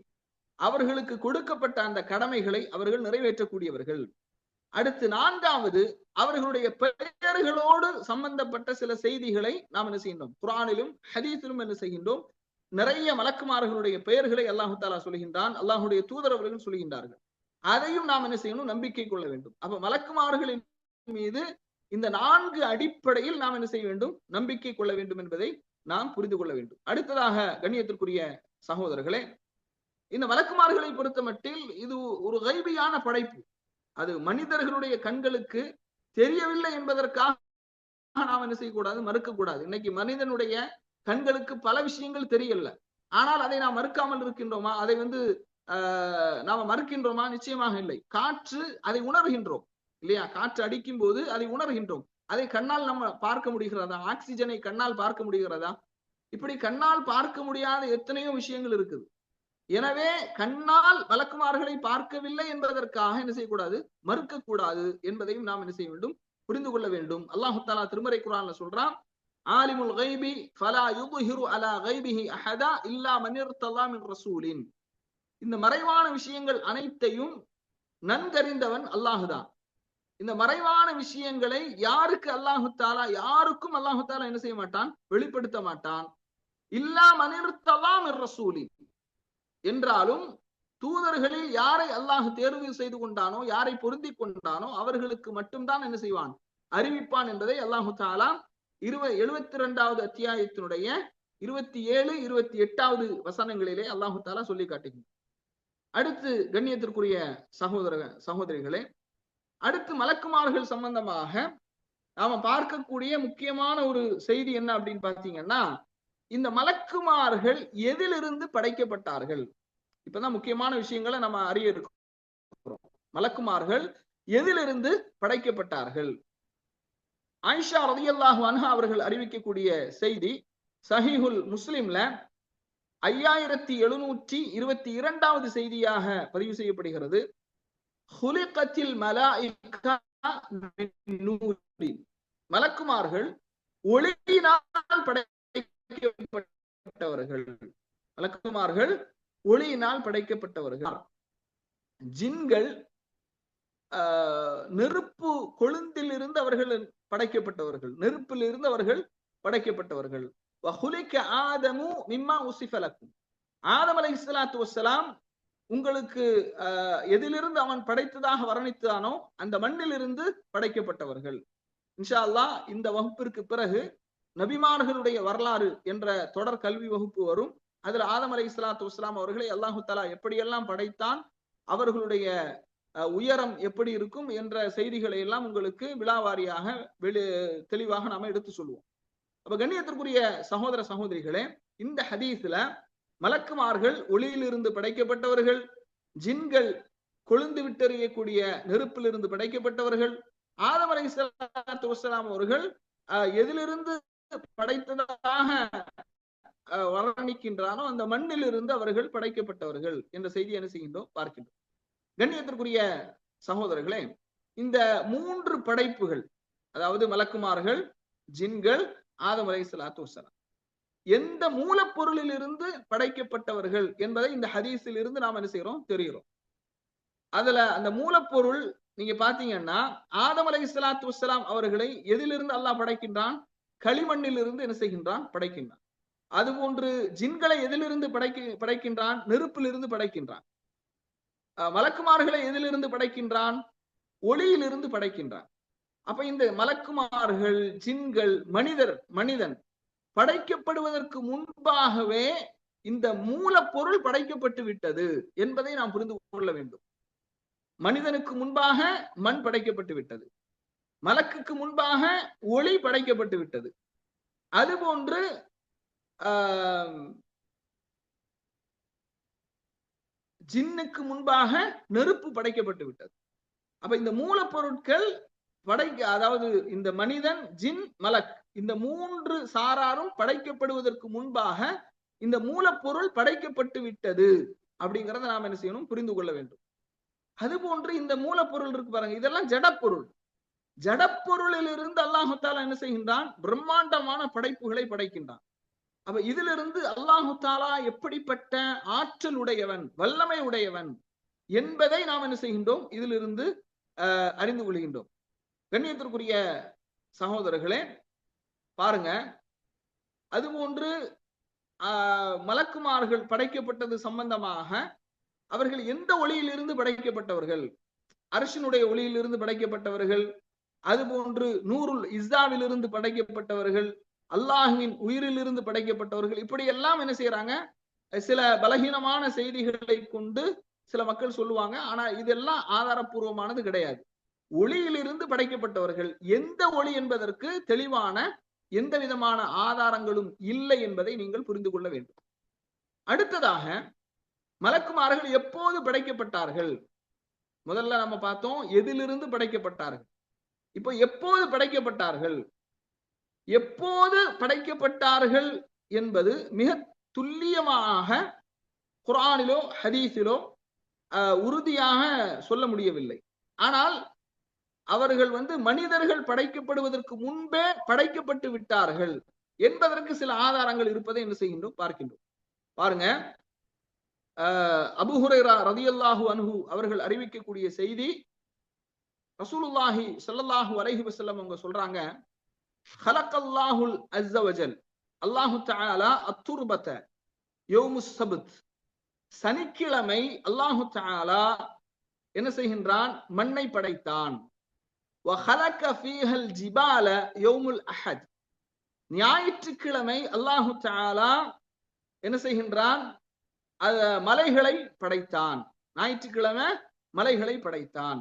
அவர்களுக்கு கொடுக்கப்பட்ட அந்த கடமைகளை அவர்கள் நிறைவேற்றக்கூடியவர்கள். அடுத்து நான்காவது, அவர்களுடைய பெயர்களோடு சம்பந்தப்பட்ட சில செய்திகளை நாம் என்ன செய்கின்றோம், குர்ஆனிலும் ஹதீஸிலும் என்ன செய்கின்றோம், நிறைய மலக்குமார்களுடைய பெயர்களை அல்லாஹ் தஆலா சொல்கின்றான். அல்லாஹ்வுடைய தூதர் அவர்கள் சொல்கின்றார்கள். அதையும் நாம் என்ன செய்யணும், நம்பிக்கை கொள்ள வேண்டும். அப்ப மலக்குமார்களின் மீது இந்த 4 அடிப்படையில் நாம் என்ன செய்ய வேண்டும், நம்பிக்கை கொள்ள வேண்டும் என்பதை நாம் புரிந்து கொள்ள வேண்டும். அடுத்ததாக கண்ணியத்திற்குரிய சகோதரர்களே, இந்த மலக்குமார்களை பொறுத்த மட்டில் இது ஒரு கைபியான படைப்பு. அது மனிதர்களுடைய கண்களுக்கு தெரியவில்லை என்பதற்காக நாம் என்ன செய்யக்கூடாது, மறுக்கக்கூடாது. இன்னைக்கு மனிதனுடைய கண்களுக்கு பல விஷயங்கள் தெரியல. ஆனால் அதை நாம் மறுக்காமல் இருக்கின்றோமா? அதை நாம மறுக்கின்றோமா? நிச்சயமாக இல்லை. காற்று, அதை உணர்கின்றோம் இல்லையா? காற்று அடிக்கும் போது அதை உணர்கின்றோம். அதை கண்ணால் நம்ம பார்க்க முடிகிறதா? ஆக்சிஜனை கண்ணால் பார்க்க முடிகிறதா? இப்படி கண்ணால் பார்க்க முடியாத எத்தனையோ விஷயங்கள் இருக்குது. எனவே கண்ணால் மலக்குமார்களை பார்க்கவில்லை என்பதற்காக என்ன செய்யக்கூடாது, மறுக்கக்கூடாது என்பதையும் நாம் என்ன செய்ய வேண்டும், புரிந்து கொள்ள வேண்டும். அல்லாஹ் தஆலா திருமறை குர்ஆன்ல சொல்றான், ஆலிமுல் கைபி ஃபலா யுظஹிரு அலா கைபிஹி அஹதா இல்லா மன் இர்தலா மின் ரசூலின். இந்த மறைவான விஷயங்கள் அனைத்தையும் நன்கறிந்தவன் அல்லாஹுதான். இந்த மறைவான விஷயங்களை யாருக்கும் அல்லாஹு தஆலா என்ன செய்ய மாட்டான், வெளிப்படுத்த மாட்டான். இல்லா மன் இர்தலா மின் ரசூலின் என்றாலும் தூதர்களில் யாரை அல்லாஹ் தேர்வு செய்து கொண்டானோ, யாரை பொருந்தி கொண்டானோ அவர்களுக்கு மட்டும்தான் என்ன செய்வான், அறிவிப்பான் என்பதை அல்லாஹு தஆலா 72வது அத்தியாயத்தினுடைய 27, 28வது வசனங்களிலே அல்லாஹு தஆலா சொல்லி காட்டுகிறான். அடுத்து கண்ணியத்திற்குரிய சகோதரிகளே, அடுத்து மலக்குமார்கள் சம்பந்தமாக நாம பார்க்கக்கூடிய முக்கியமான ஒரு செய்தி என்ன அப்படின்னு பாத்தீங்கன்னா, இந்த மலக்குமார்கள் எதிலிருந்து படைக்கப்பட்டார்கள்? இப்பதான் முக்கியமான விஷயங்களை நம்ம அறிய இருக்கிறோம். மலக்குமார்கள் எதிலிருந்து படைக்கப்பட்டார்கள்? ஆயிஷா ரலியல்லாஹு அன்ஹா அவர்கள் அறிவிக்கக்கூடிய செய்தி சஹீஹுல் முஸ்லிம்ல 5722வது செய்தியாக பதிவு செய்யப்படுகிறது. ஹுலிகத்தில் மலாயிகா மின் நூரின். மலக்குமார்கள் ஒளியினால் படைக்கப்பட்டவர்கள். மலக்குமார்கள் ஒளியினால் படைக்கப்பட்டவர்கள். ஜின்கள் நெருப்பு கொழுந்தில் இருந்து அவர்கள் படைக்கப்பட்டவர்கள், நெருப்பில் இருந்து அவர்கள் படைக்கப்பட்டவர்கள். ஆதமு மிம்மா உசிஃபலக்கும், ஆதம் அலைஹிஸ்ஸலாத்து வஸ்ஸலாம் உங்களுக்கு எதிலிருந்து அவன் படைத்ததாக வர்ணித்தானோ அந்த மண்ணில் இருந்து படைக்கப்பட்டவர்கள். இன்ஷா அல்லாஹ் இந்த வகுப்பிற்கு பிறகு நபிமார்களுடைய வரலாறு என்ற தொடர் கல்வி வகுப்பு வரும். அதுல ஆதம் அலைஹிஸ்ஸலாத்து வஸ்ஸலாம் அவர்களை அல்லாஹு தஆலா எப்படியெல்லாம் படைத்தான், அவர்களுடைய உயரம் எப்படி இருக்கும் என்ற செய்திகளை எல்லாம் உங்களுக்கு விழாவாரியாக தெளிவாக நாம எடுத்து சொல்லுவோம். அப்ப கண்ணியத்திற்குரிய சகோதர சகோதரிகளே, இந்த ஹதீஸ்ல மலக்குமார்கள் ஒளியிலிருந்து படைக்கப்பட்டவர்கள், ஜின்கள் கொழுந்து விட்டறியக்கூடிய நெருப்பிலிருந்து படைக்கப்பட்டவர்கள், ஆதம் அலைஹிஸ்ஸலாத்து வஸ்ஸலாம் அவர்கள் எதிலிருந்து படைத்ததாக வர்ணிக்கின்றானோ அந்த மண்ணில் இருந்து அவர்கள் படைக்கப்பட்டவர்கள் என்ற செய்தி என்ன செய்கின்றோம் பார்க்கின்றோம். கண்ணியத்திற்குரிய சகோதரர்களே, இந்த 3 படைப்புகள், அதாவது மலக்குமார்கள், ஜின்கள், ஆதம் அலைஹிஸ்ஸலாத்து வஸ்ஸலாம், எந்த மூலப்பொருளில் இருந்து படைக்கப்பட்டவர்கள் என்பதை இந்த ஹதீஸில் இருந்து நாம் என்ன செய்யறோம் தெரிகிறோம். அதுல அந்த மூலப்பொருள் நீங்க பாத்தீங்கன்னா ஆதம் அலைஹிஸ்ஸலாத்து வஸ்ஸலாம் அவர்களை எதிலிருந்து அல்லாஹ் படைக்கின்றான்? களிமண்ணில் இருந்து என்ன செய்கின்றான்? படைக்கின்றான். அதுபோன்று ஜின்களை எதிலிருந்து படைக்கின்றான்? நெருப்பிலிருந்து படைக்கின்றான். மலக்குமார்களை எதிலிருந்து படைக்கின்றான்? ஒளியிலிருந்து படைக்கின்றான். அப்ப இந்த மலக்குமார்கள், ஜின்கள், மனிதன் படைக்கப்படுவதற்கு முன்பாகவே இந்த மூலப்பொருள் படைக்கப்பட்டு விட்டது என்பதை நாம் புரிந்து கொள்ள வேண்டும். மனிதனுக்கு முன்பாக மண் படைக்கப்பட்டு விட்டது, மலக்குக்கு முன்பாக ஒளி படைக்கப்பட்டு விட்டது, அதுபோன்று ஜின்னுக்கு முன்பாக நெருப்பு படைக்கப்பட்டு விட்டது. அப்ப இந்த மூலப்பொருட்கள் அதாவது இந்த மனிதன், ஜின், மலக், இந்த 3 சாராரும் படைக்கப்படுவதற்கு முன்பாக இந்த மூலப்பொருள் படைக்கப்பட்டு விட்டது அப்படிங்கிறத நாம் என்ன செய்யணும்? புரிந்து கொள்ள வேண்டும். அதுபோன்று இந்த மூலப்பொருள் இருக்கு பாருங்க, இதெல்லாம் ஜடப்பொருள். ஜடப்பொருளில் இருந்து அல்லாஹு தஆலா என்ன செய்கின்றான்? பிரம்மாண்டமான படைப்புகளை படைக்கின்றான். அப்ப இதிலிருந்து அல்லாஹு தஆலா எப்படிப்பட்ட ஆற்றல் உடையவன், வல்லமை உடையவன் என்பதை நாம் என்ன செய்கின்றோம்? இதிலிருந்து அறிந்து கொள்கின்றோம். கண்ணியத்திற்குரிய சகோதரர்களே, பாருங்க, அதுபோன்று மலக்குமார்கள் படைக்கப்பட்டது சம்பந்தமாக அவர்கள் எந்த ஒளியிலிருந்து படைக்கப்பட்டவர்கள்? அர்ஷினுடைய ஒளியிலிருந்து படைக்கப்பட்டவர்கள், அதுபோன்று நூருல் இஸ்ஸாவிலிருந்து படைக்கப்பட்டவர்கள், அல்லாஹ்வின் உயிரிலிருந்து படைக்கப்பட்டவர்கள். இப்படி எல்லாம் என்ன செய்யறாங்க? சில பலகீனமான செய்திகளை கொண்டு சில மக்கள் சொல்லுவாங்க. ஆனா இதெல்லாம் ஆதாரப்பூர்வமானது கிடையாது. ஒளியிலிருந்து படைக்கப்பட்டவர்கள், எந்த ஒளி என்பதற்கு தெளிவான எந்த விதமான ஆதாரங்களும் இல்லை என்பதை நீங்கள் புரிந்து கொள்ள வேண்டும். அடுத்ததாக, மலக்குமார்கள் எப்போது படைக்கப்பட்டார்கள்? முதல்ல நம்ம பார்த்தோம் எதிலிருந்து படைக்கப்பட்டார்கள். இப்போ எப்போது படைக்கப்பட்டார்கள்? எப்போது படைக்கப்பட்டார்கள் என்பது மிக துல்லியமாக குர்ஆனிலோ ஹதீஸிலோ உறுதியாக சொல்ல முடியவில்லை. ஆனால் அவர்கள் மனிதர்கள் படைக்கப்படுவதற்கு முன்பே படைக்கப்பட்டு விட்டார்கள் என்பதற்கு சில ஆதாரங்கள் இருப்பதை என்ன செய்கின்றோம் பார்க்கின்றோம். பாருங்க, அபூ ஹுரைரா ரலியல்லாஹு அன்ஹு அவர்கள் அறிவிக்கக்கூடிய செய்தி, ரசூலுல்லாஹி ஸல்லல்லாஹு அலைஹி வஸல்லம் அவங்க சொல்றாங்க, ஹலக்கல்லாஹுல் அஸ்ஸ வஜல், அல்லாஹு தஆலா அத்துர்பத யௌமுஸ் சப்த், சனிக்கிழமை அல்லாஹு தஆலா என்ன செய்கின்றான்? மண்ணை படைத்தான். வஹலக ஃபீஹல் ஜிபால யௌமுல் அஹத், ஞாயிற்றுக்கிழமை அல்லாஹு தஆலா என்ன செய்கின்றான்? மலைகளை படைத்தான். ஞாயிற்றுக்கிழமை மலைகளை படைத்தான்.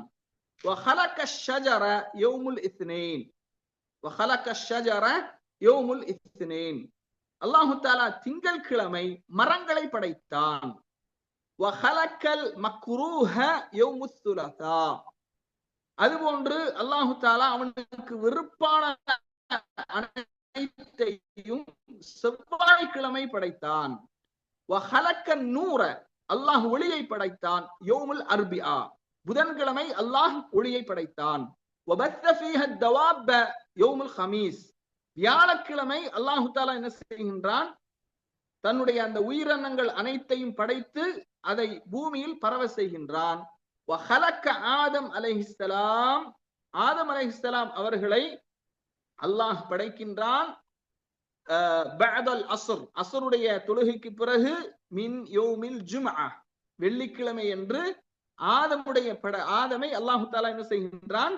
வஹலக ஷஜர யௌமுல் இத்னைன், வஹலக ஷஜர யௌமுல் இத்னைன், அல்லாஹு தஆலா திங்கள்கிழமை மரங்களை படைத்தான். வஹலக்கல் மக்ரூஹ யௌமுஸ் சுலஸா, அதுபோன்று அல்லாஹு தஆலா அவனுக்கு வெறுப்பான அனைத்தையும் செவ்வாய்க்கிழமை படைத்தான். வஹலக்கன் நூர, அல்லாஹ் ஒளியை படைத்தான். யௌமுல் அர்பிஆ, புதன்கிழமை அல்லாஹ் ஒளியை படைத்தான். வபத்த ஃபீஹ தவாப யௌமுல் ஹமீஸ், வியாழக்கிழமை அல்லாஹு தஆலா என்ன செய்கின்றான்? தன்னுடைய அந்த உயிரினங்கள் அனைத்தையும் படைத்து அதை பூமியில் பரவ செய்கின்றான். வஹலக்க ஆதம் அலைஹிஸ்ஸலாம், ஆதம் அலைஹிஸ்ஸலாம் அவர்களை அல்லாஹ் படைக்கின்றான் பஅதல் அஸ்ர், அஸ்ருடைய தொழுகைக்கு பிறகு, மின் யௌமில் ஜும்ஆ, வெள்ளிக்கிழமை என்று ஆதமை அல்லாஹு தஆலா என்ன செய்கின்றான்,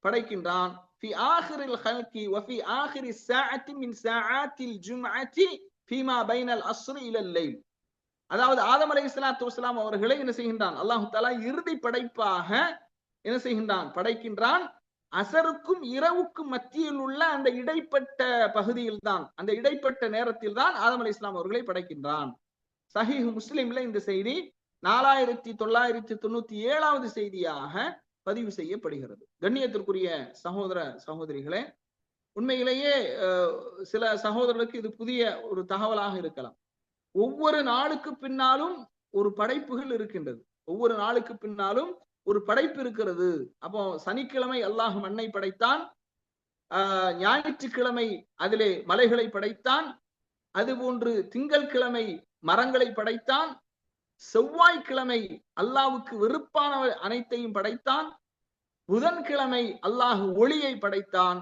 படைக்கின்றான். في آخر الخلق وفي آخر الساعة من ساعات الجمعة فيما بين العصر إلى الليل. அதாவது ஆதம் அலைஹிஸ்ஸலாத்து வஸ்ஸலாம் அவர்களை என்ன செய்கின்றான் அல்லாஹு தஆலா இறுதி படைப்பாக என்ன செய்கின்றான், படைக்கின்றான். அசருக்கும் இரவுக்கும் மத்தியில் உள்ள அந்த இடைப்பட்ட பகுதியில் தான், அந்த இடைப்பட்ட நேரத்தில் தான் ஆதம் அலைஹிஸ்ஸலாம் அவர்களை படைக்கின்றான். சஹீஹ் முஸ்லிம்ல இந்த செய்தி 4997வது செய்தியாக பதிவு செய்யப்படுகிறது. கண்ணியத்திற்குரிய சகோதர சகோதரிகளே, உண்மையிலேயே சில சகோதரர்களுக்கு இது புதிய ஒரு தகவலாக இருக்கலாம். ஒவ்வொரு நாளுக்கு பின்னாலும் ஒரு படைப்புகள் இருக்கின்றது. ஒவ்வொரு நாளுக்கு பின்னாலும் ஒரு படைப்பு இருக்கிறது. அப்போ சனிக்கிழமை அல்லாஹ் மண்ணை படைத்தான், ஞாயிற்றுக்கிழமை அதிலே மலைகளை படைத்தான், அதுபோன்று திங்கட்கிழமை மரங்களை படைத்தான், செவ்வாய்க்கிழமை அல்லாஹ்வுக்கு வெறுப்பான அனைத்தையும் படைத்தான், புதன்கிழமை அல்லாஹ் ஒளியை படைத்தான்,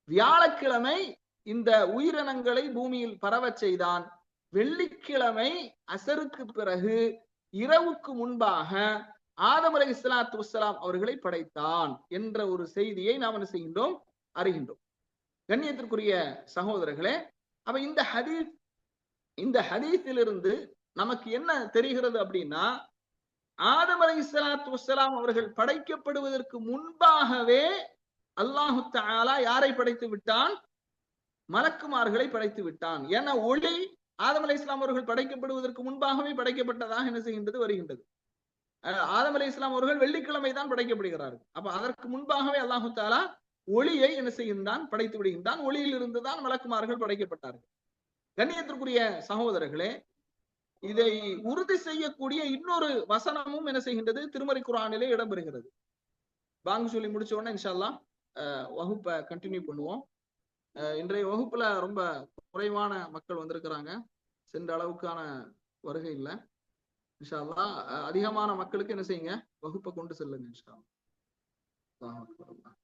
வியாழக்கிழமை இந்த உயிரினங்களை பூமியில் பரவச் செய்தான், வெள்ளிக்கிழமை அசருக்கு பிறகு இரவுக்கு முன்பாக ஆதம் அலைஹிஸ்ஸலாத்து வஸ்ஸலாம் அவர்களை படைத்தான் என்ற ஒரு செய்தியை நாம் என்ன செய்கின்றோம், அறிகின்றோம். கண்ணியத்திற்குரிய சகோதரர்களே, அப்ப இந்த ஹதீஸிலிருந்து நமக்கு என்ன தெரிகிறது அப்படின்னா, ஆதம் அலைஹிஸ்ஸலாத்து வஸ்ஸலாம் அவர்கள் படைக்கப்படுவதற்கு முன்பாகவே அல்லாஹு தஆலா யாரை படைத்து விட்டான், மலக்குமார்களை படைத்து விட்டான். ஏன்னா ஒளி ஆதம் அலைஹிஸ்ஸலாம் அவர்கள் படைக்கப்படுவதற்கு முன்பாகவே படைக்கப்பட்டதாக என்ன செய்கின்றது, வருகின்றது. ஆதம் அலைஹிஸ்ஸலாம் அவர்கள் வெள்ளிக்கிழமை தான் படைக்கப்படுகிறார்கள். அப்ப அதற்கு முன்பாகவே அல்லாஹு தஆலா ஒளியை என்ன செய்கின்றான், படைத்து விடுகின்றான். ஒளியில் இருந்துதான் மலக்குமார்கள் படைக்கப்பட்டார்கள். கண்ணியத்திற்குரிய சகோதரர்களே, இதை உறுதி செய்யக்கூடிய இன்னொரு வசனமும் என்ன செய்கின்றது, திருமறை குர்ஆனிலே இடம்பெறுகிறது. வாங்க சொல்லி முடிச்ச உடனே இன்ஷா அல்லாஹ் வகுப்பை கண்டினியூ பண்ணுவோம். இன்றைய வகுப்புல ரொம்ப குறைவான மக்கள் வந்திருக்கிறாங்க, சென்ற அளவுக்கான வருகை இல்லை. இன்ஷா அல்லாஹ் அதிகமான மக்களுக்கு என்ன செய்யுங்க, வகுப்பை கொண்டு செல்லுங்க இன்ஷா அல்லாஹ்.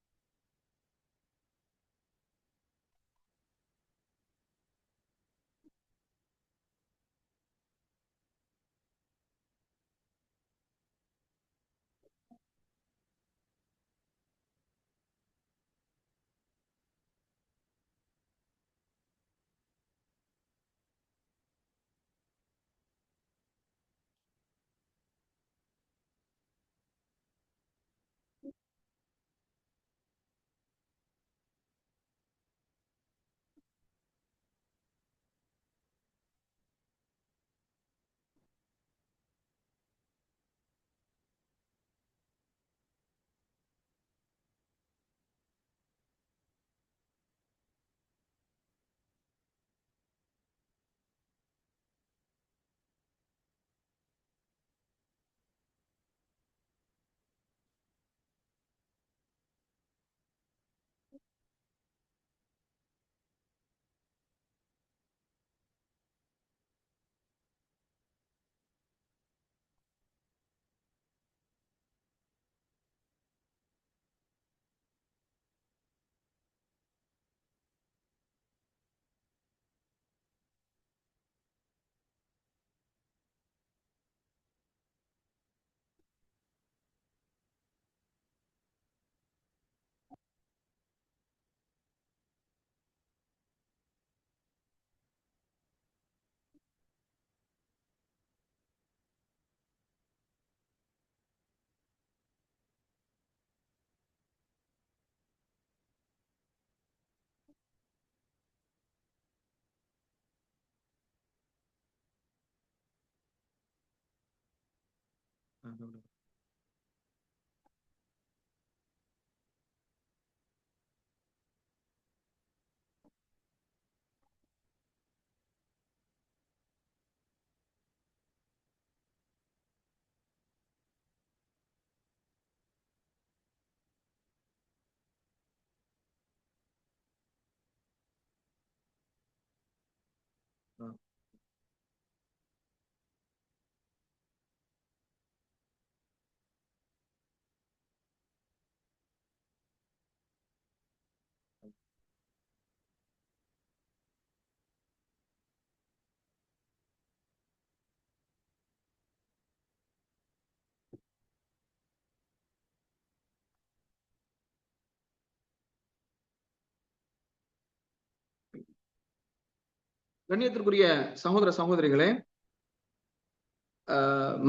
கண்ணியத்திற்குரிய சகோதர சகோதரிகளே,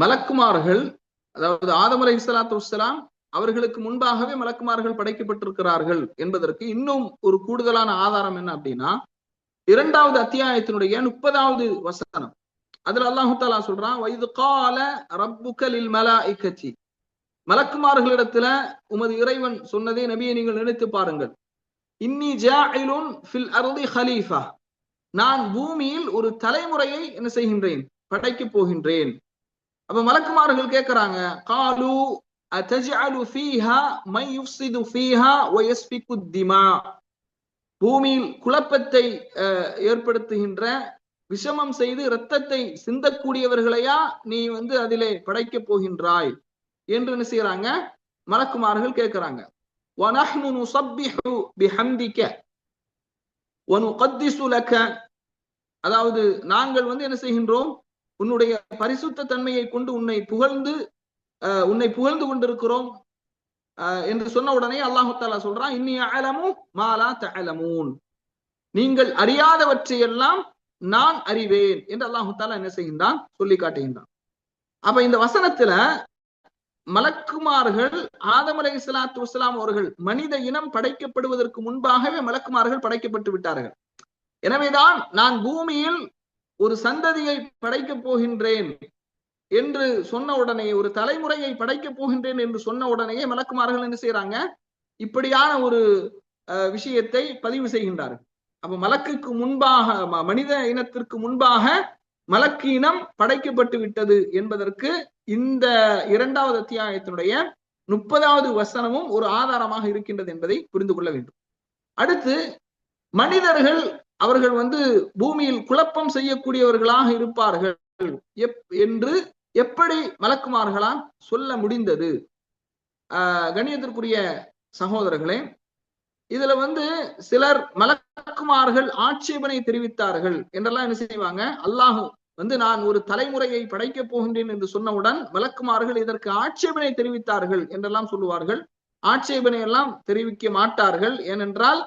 மலக்குமார்கள், அதாவது ஆதம் அலைஹிஸ்ஸலாத்து வஸ்ஸலாம் அவர்களுக்கு முன்பாகவே மலக்குமார்கள் படைக்கப்பட்டிருக்கிறார்கள் என்பதற்கு இன்னும் ஒரு கூடுதலான ஆதாரம் என்ன அப்படின்னா, 2வது அத்தியாயத்தினுடைய 30வது வசனம். அதுல அல்லாஹு தஆலா சொல்றான், வைது கால ரப்புக லில் மலாயிகத்தி, மலக்குமார்களிடத்துல உமது இறைவன் சொன்னதை நபியை நீங்கள் நினைத்து பாருங்கள். இன்னி ஜாஇலுன் ஃபில் அர்தி ஹலீஃபா, நான் பூமியில் ஒரு தலைமுறையை என்ன செய்கின்றேன், படைக்க போகின்றேன். அப்ப மலக்குமார்கள் கேட்கிறாங்க, காலு அத்தஜஅலு ஃபீஹா மை யுஃப்ஸிது ஃபீஹா வ யஸ்ஃபிகு திமா, பூமியில் குழப்பத்தை ஏற்படுத்துகின்ற, விஷமம் செய்து இரத்தத்தை சிந்தக்கூடியவர்களையா நீ அதிலே படைக்க போகின்றாய் என்று என்ன செய்யறாங்க, மலக்குமார்கள் கேட்கிறாங்க. வநஹ்னு நுஸப்பிஹு பிஹம்திக வனுகத்திஸு லக, அதாவது நாங்கள் என்ன செய்கின்றோம், உன்னுடைய பரிசுத்த தன்மையை கொண்டு உன்னை புகழ்ந்து கொண்டிருக்கிறோம் என்று சொன்ன உடனே அல்லாஹு தஆலா சொல்றான், இன்னி அஅலமு மா லா தஅலமூன், நீங்கள் அறியாதவற்றையெல்லாம் நான் அறிவேன் என்று அல்லாஹு தஆலா என்ன செய்கின்றான், சொல்லி காட்டுகின்றான். அப்ப இந்த வசனத்துல மலக்குமார்கள் ஆதம் அலைஹிஸ்ஸலாத்து வஸ்ஸலாம் அவர்கள் மனித இனம் படைக்கப்படுவதற்கு முன்பாகவே மலக்குமார்கள் படைக்கப்பட்டு விட்டார்கள். எனவேதான் நான் பூமியில் ஒரு சந்ததியை படைக்கப் போகின்றேன் என்று சொன்ன உடனே, ஒரு தலைமுறையை படைக்கப் போகின்றேன் என்று சொன்ன உடனேயே மலக்குமார்கள் என்ன செய்யறாங்க, இப்படியான ஒரு விஷயத்தை பதிவு செய்கின்றார்கள். அப்ப மலக்குக்கு முன்பாக, மனித இனத்திற்கு முன்பாக மலக்கு இனம் படைக்கப்பட்டு விட்டது என்பதற்கு இந்த 2வது அத்தியாயத்தினுடைய 30வது வசனமும் ஒரு ஆதாரமாக இருக்கின்றது என்பதை புரிந்து கொள்ள வேண்டும். அடுத்து, மனிதர்கள் அவர்கள் பூமியில் குழப்பம் செய்யக்கூடியவர்களாக இருப்பார்கள் என்று எப்படி மலக்குமார்களால் சொல்ல முடிந்தது? கண்ணியத்திற்குரிய சகோதரர்களே, இதுல சிலர் மலக்குமார்கள் ஆட்சேபனை தெரிவித்தார்கள் என்றெல்லாம் என்ன செய்வாங்க, அல்லாஹ் நான் ஒரு தலைமுறையை படைக்கப் போகின்றேன் என்று சொன்னவுடன் மலக்குமார்கள் இதற்கு ஆட்சேபனை தெரிவித்தார்கள் என்றெல்லாம் சொல்லுவார்கள். ஆட்சேபனை எல்லாம் தெரிவிக்க மாட்டார்கள். ஏனென்றால்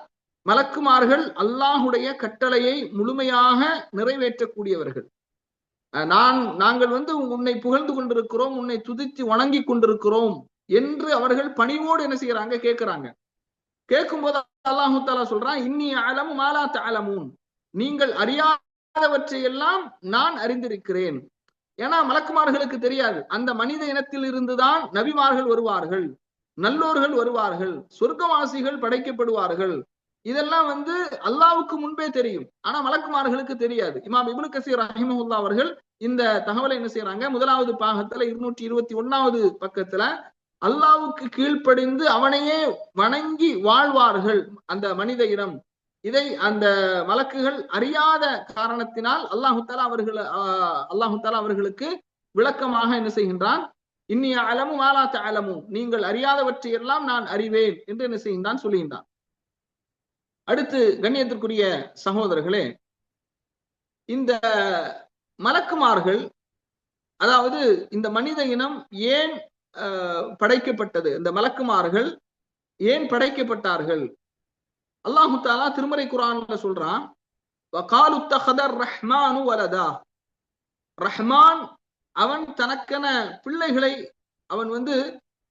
மலக்குமார்கள் அல்லாஹுடைய கட்டளையை முழுமையாக நிறைவேற்றக்கூடியவர்கள். நாங்கள் உன்னை புகழ்ந்து கொண்டிருக்கிறோம், உன்னை துதித்து வணங்கி கொண்டிருக்கிறோம் என்று அவர்கள் பணிவோடு என்ன செய்யறாங்க, கேட்கிறாங்க. கேட்கும் போது அல்லாஹு தஆலா சொல்றான், இன்னி அஅலமு மா லா தஅலமூன், நீங்கள் அறியாதவற்றையெல்லாம் நான் அறிந்திருக்கிறேன். ஏன்னா மலக்குமார்களுக்கு தெரியாது, அந்த மனித இனத்தில் இருந்துதான் நபிமார்கள் வருவார்கள், நல்லோர்கள் வருவார்கள், சொர்க்கவாசிகள் படைக்கப்படுவார்கள். இதெல்லாம் அல்லாஹ்வுக்கு முன்பே தெரியும். ஆனா மலக்குமார்களுக்கு தெரியாது. இமாம் இப்னு கஸீர் ரஹிமஹுல்லாஹ் அவர்கள் இந்த தகவலை என்ன செய்யறாங்க, 1வது பாகத்துல 221வது பக்கத்துல, அல்லாஹ்வுக்கு கீழ்ப்படிந்து அவனையே வணங்கி வாழ்வார்கள் அந்த மனித இனம். இதை அந்த மலக்குகள் அறியாத காரணத்தினால் அல்லாஹு தஆலா அவர்களுக்கு விளக்கமாக என்ன செய்கின்றான், இன்னி அஅலமு மா லா தஅலமூன், நீங்கள் அறியாதவற்றையெல்லாம் நான் அறிவேன் என்று என்ன செய்கின்றான், சொல்லுகின்றான். அடுத்து, கண்ணியத்திற்குரிய சகோதரர்களே, இந்த மலக்குமார்கள், அதாவது இந்த மனித இனம் ஏன் படைக்கப்பட்டது, இந்த மலக்குமார்கள் ஏன் படைக்கப்பட்டார்கள்? அல்லாஹு தஆலா திருமறை குர்ஆன்ல சொல்றான், வகாலு தஹதர் ரஹ்மானு வலதா, ரஹ்மான் அவன் தனக்கென பிள்ளைகளை, அவன்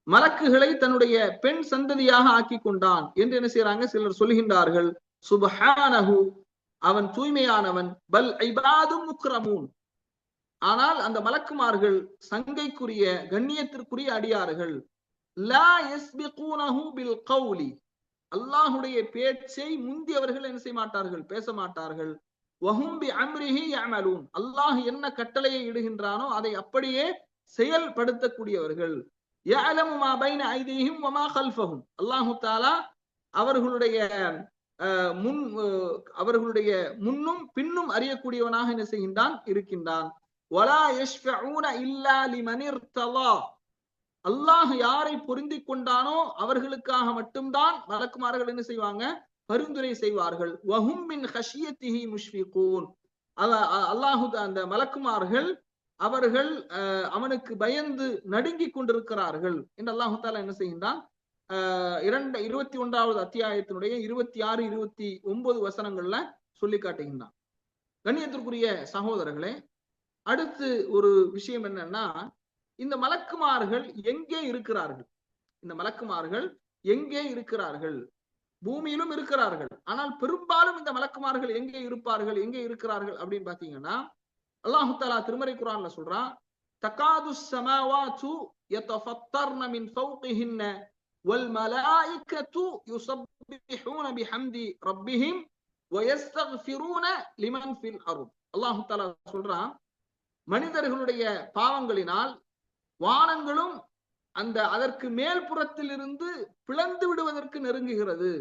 மலக்குகளை தன்னுடைய பெண் சந்ததியாக ஆக்கி கொண்டான் என்று என்ன செய்யறாங்க, சிலர் சொல்கின்றார்கள். சுப்ஹானஹு, அவன் தூய்மையானவன். பல் இபாதும் முக்ரமூன், ஆனால் அந்த மலக்குமார்கள் சங்கைக்குரிய, கண்ணியத்திற்குரிய அடியார்கள். லா யஸ்பிகூனஹு பில் கௌலி, அல்லாஹ்வுடைய பேச்சை முந்தியவர்கள் என்ன செய்ய மாட்டார்கள், பேச மாட்டார்கள். வஹும் பி அம்ரிஹி யஅமலூன், அல்லாஹ் என்ன கட்டளையை இடுகின்றானோ அதை அப்படியே செயல்படுத்தக்கூடியவர்கள். யஅலமு மா பைன ஐதீஹிம் வ மா கல்ஃபஹும், அல்லாஹ் தஆலா அவர்களுடைய முன்னும் பின்னும் அறியக்கூடியவனாக என்ன செய்கின்றான், இருக்கின்றான். வலா யஷ்ஃபஊன இல்லா லிமன் இர்தலா, அல்லாஹ் யாரை பொருந்தி கொண்டானோ அவர்களுக்காக மட்டும்தான் மலக்குமார்கள் என்ன செய்வாங்க, பரிந்துரை செய்வார்கள். வஹும் மின் ஹஷியத்திஹி முஷ்ஃபிகூன், அல்லாஹ் அந்த மலக்குமார்கள் அவர்கள் அவனுக்கு பயந்து நடுங்கிக் கொண்டிருக்கிறார்கள் என்று அல்லாஹு தஆலா என்ன செய்கின்றான், 21வது அத்தியாயத்தினுடைய 26, 29 வசனங்கள்ல சொல்லி காட்டுகின்றான். கண்ணியத்திற்குரிய சகோதரர்களே, அடுத்து ஒரு விஷயம் என்னன்னா, இந்த மலக்குமார்கள் எங்கே இருக்கிறார்கள்? இந்த மலக்குமார்கள் எங்கே இருக்கிறார்கள்? பூமியிலும் இருக்கிறார்கள். ஆனால் பெரும்பாலும் இந்த மலக்குமார்கள் எங்கே இருப்பார்கள், எங்கே இருக்கிறார்கள் அப்படின்னு பாத்தீங்கன்னா, அல்லாஹு தஆலா திருமறை குர்ஆன்ல சொல்றான், தகாது ஸமாவாத்து யதஃபத்தர்ன மின் ஃபௌகிஹின்ன வல் மலாயிகத்து யுஸப்பிஹூன பிஹம்தி ரப்பிஹிம் வ யஸ்தக்ஃபிரூன லிமன் ஃபில் அர்த். அல்லாஹு தஆலா சொல்றான், மனிதர்களுடைய பாவங்களினால் வானங்களும் அதற்கு மேல்புறத்தில் இருந்து பிளந்து விடுவதற்கு நெருங்குகிறது.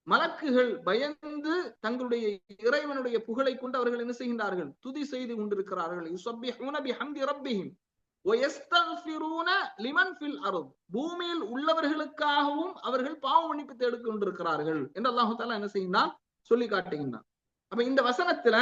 மலக்குகள் பயந்து தங்களுடைய இறைவனுடைய புகழை கொண்டு அவர்கள் என்ன செய்கின்றார்கள்? துதி செய்து கொண்டிருக்கிறார்கள். யுஸப்பிஹூன பிஹம்தி ரப்பிஹிம் வ யஸ்தக்ஃபிரூன லிமன் ஃபில் அர்த். பூமியில் உள்ளவர்களுக்காகவும் அவர்கள் பாவ மன்னிப்பு தேடிக் கொண்டிருக்கிறார்கள் என்று அல்லாஹ் தஆலா என்ன செய்கின்றான்? சொல்லி காட்டுகின்றான். அப்ப இந்த வசனத்துல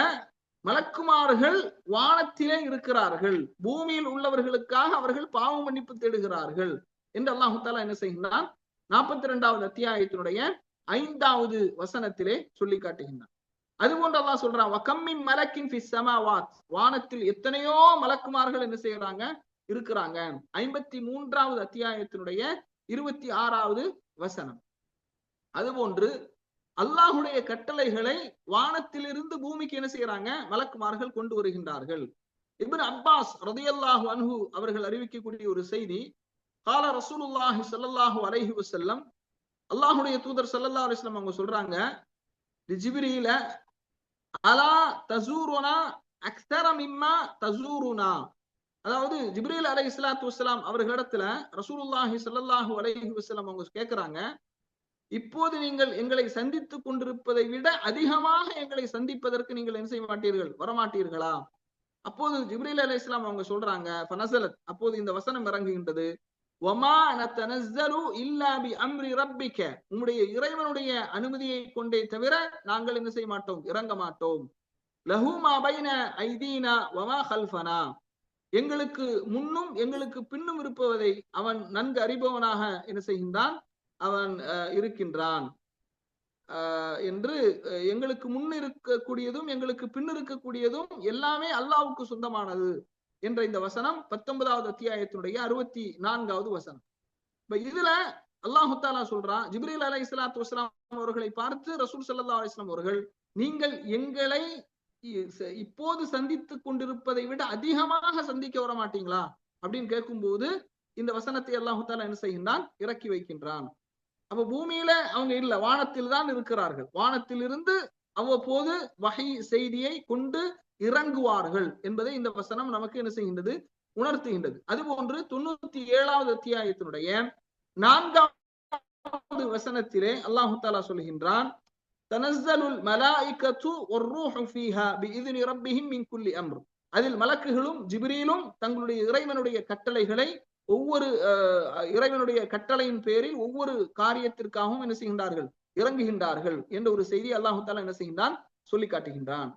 மலக்குமார்கள் வானத்திலே இருக்கிறார்கள், பூமியில் உள்ளவர்களுக்காக அவர்கள் பாவ மன்னிப்பு தேடுகிறார்கள் என்று அல்லாஹு தஆலா என்ன செய்கின்றான்? 42வது அத்தியாயத்தினுடைய 5வது வசனத்திலே சொல்லி காட்டுகின்றான். அதுபோன்று அல்லாஹ் சொல்றான், வகம்மின் மலக்கின் ஃபிஸ் ஸமாவாத். வானத்தில் எத்தனையோ மலக்குமார்கள் என்ன செய்யறாங்க? இருக்கிறாங்க. 53வது அத்தியாயத்தினுடைய 26வது வசனம். அதுபோன்று அல்லாஹுடைய கட்டளைகளை வானத்திலிருந்து பூமிக்கு என்ன செய்யறாங்க? மலக்குமார்கள் கொண்டு வருகின்றார்கள். இப்னு அப்பாஸ் ரலியல்லாஹு அன்ஹு அவர்கள் அறிவிக்கக்கூடிய ஒரு செய்தி, கால ரசூலுல்லாஹி ஸல்லல்லாஹு அலைஹி வஸல்லம், அல்லாஹுடைய தூதர் ஸல்லல்லாஹு அலைஹி வஸல்லம் அவங்க சொல்றாங்க, ஜிப்ரீல அலா தஸூருனா அக்ஸர மிம்மா தஸூருனா. அதாவது ஜிப்ரீல் அலைஹிஸ்ஸலாத்து வஸ்ஸலாம் அவர்களிடத்துல ரசூலுல்லாஹி ஸல்லல்லாஹு அலைஹி வஸல்லம் அவங்க கேட்கிறாங்க, இப்போது நீங்கள் எங்களை சந்தித்துக் கொண்டிருப்பதை விட அதிகமாக எங்களை சந்திப்பதற்கு நீங்கள் என்ன செய்ய மாட்டீர்கள்? வரமாட்டீர்களா? அப்போது ஜிப்ரீல் அலைஹிஸ்ஸலாம் அவங்க சொல்றாங்க, ஃபனஸலத், அப்போது இந்த வசனம் இறங்குகின்றது, வமா நதனஸ்ஸலு இல்லா பி அம்ரி ரப்பிக. உம்முடைய இறைவனுடைய அனுமதியை கொண்டே தவிர நாங்கள் என்ன செய்ய மாட்டோம்? இறங்க மாட்டோம். லஹு மா பைன ஐதீனா வமா கல்ஃபனா. எங்களுக்கு முன்னும் எங்களுக்கு பின்னும் இருப்பதை அவன் நன்கு அறிபவனாக என்ன செய்கின்றான்? அவன் இருக்கின்றான் என்று, எங்களுக்கு முன் இருக்கக்கூடியதும் எங்களுக்கு பின் இருக்கக்கூடியதும் எல்லாமே அல்லாஹ்வுக்கு சொந்தமானது என்ற இந்த வசனம் 19வது அத்தியாயத்தினுடைய 64வது வசனம். இப்ப இதுல அல்லாஹு தஆலா சொல்றான், ஜிப்ரீல் அலைஹிஸ்ஸலாத்து வஸ்ஸலாம் அவர்களை பார்த்து ரசூல் ஸல்லல்லாஹு அலைஹி வஸல்லம் அவர்கள், நீங்கள் எங்களை இப்போது சந்தித்துக் கொண்டிருப்பதை விட அதிகமாக சந்திக்க வர மாட்டீங்களா அப்படின்னு கேட்கும்போது இந்த வசனத்தை அல்லாஹு தஆலா என்ன செய்கின்றான்? இறக்கி வைக்கின்றான். அப்ப பூமியில அவங்க இல்ல, வானத்தில் தான் இருக்கிறார்கள். வானத்தில் இருந்து அவ்வப்போது வஹி செய்தியை கொண்டு இறங்குவார்கள் என்பதை இந்த வசனம் நமக்கு என்ன செய்கின்றது? உணர்த்துகின்றது. அதுபோன்று 97வது அத்தியாயத்தினுடைய 4வது வசனத்திலே அல்லாஹு தஆலா சொல்கின்றான், தனஸ்ஸலுல் மலாயிகத்து வர்ரூஹு ஃபீஹா பிஇذن ரப்பிஹிம் மின் குல்லி அம்ர். அதில் மலக்குகளும் ஜிப்ரீலும் தங்களுடைய இறைவனுடைய கட்டளைகளை ஒவ்வொரு இறைவனுடைய கட்டளையின் பேரில் ஒவ்வொரு காரியத்திற்காகவும் என்ன செய்கின்றார்கள்? இறங்குகின்றார்கள் என்ற ஒரு செய்தி அல்லாஹு தஆலா என்ன செய்கின்றான்? சொல்லி காட்டுகின்றான்.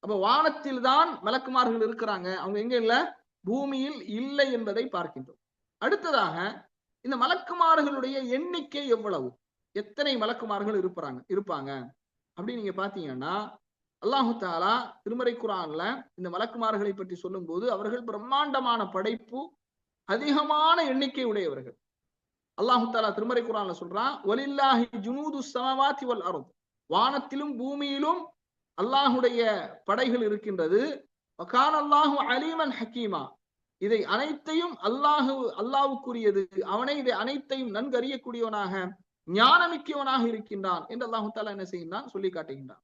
அப்ப வானத்தில் தான் மலக்குமார்கள் இருக்கிறாங்க, அவங்க எங்க இல்ல? பூமியில் இல்லை என்பதை பார்க்கின்றோம். அடுத்ததாக இந்த மலக்குமார்களுடைய எண்ணிக்கை எவ்வளவு? எத்தனை மலக்குமார்கள் இருப்பாங்க அப்படின்னு நீங்க பாத்தீங்கன்னா, அல்லாஹு தஆலா திருமறை குர்ஆன்ல இந்த மலக்குமார்களை பற்றி சொல்லும் போது அவர்கள் பிரம்மாண்டமான படைப்பு, அதிகமான எண்ணிக்கை உடையவர்கள். அல்லாஹு தஆலா திருமறை குர்ஆன்ல சொல்றான், வலில்லாஹி ஜுனூதுஸ் ஸமாவாத்தி வல் அர்த். வானத்திலும் பூமியிலும் அல்லாஹுடைய படைகள் இருக்கின்றது. வகான அல்லாஹு அலீமன் ஹக்கீமா. இதை அனைத்தையும் அல்லாஹ்வுக்குரியது, அவனை இதை அனைத்தையும் நன்கு அறியக்கூடியவனாக ஞானமிக்கவனாக இருக்கின்றான் என்று அல்லாஹு தஆலா என்ன செய்கின்றான்? சொல்லி காட்டுகின்றான்.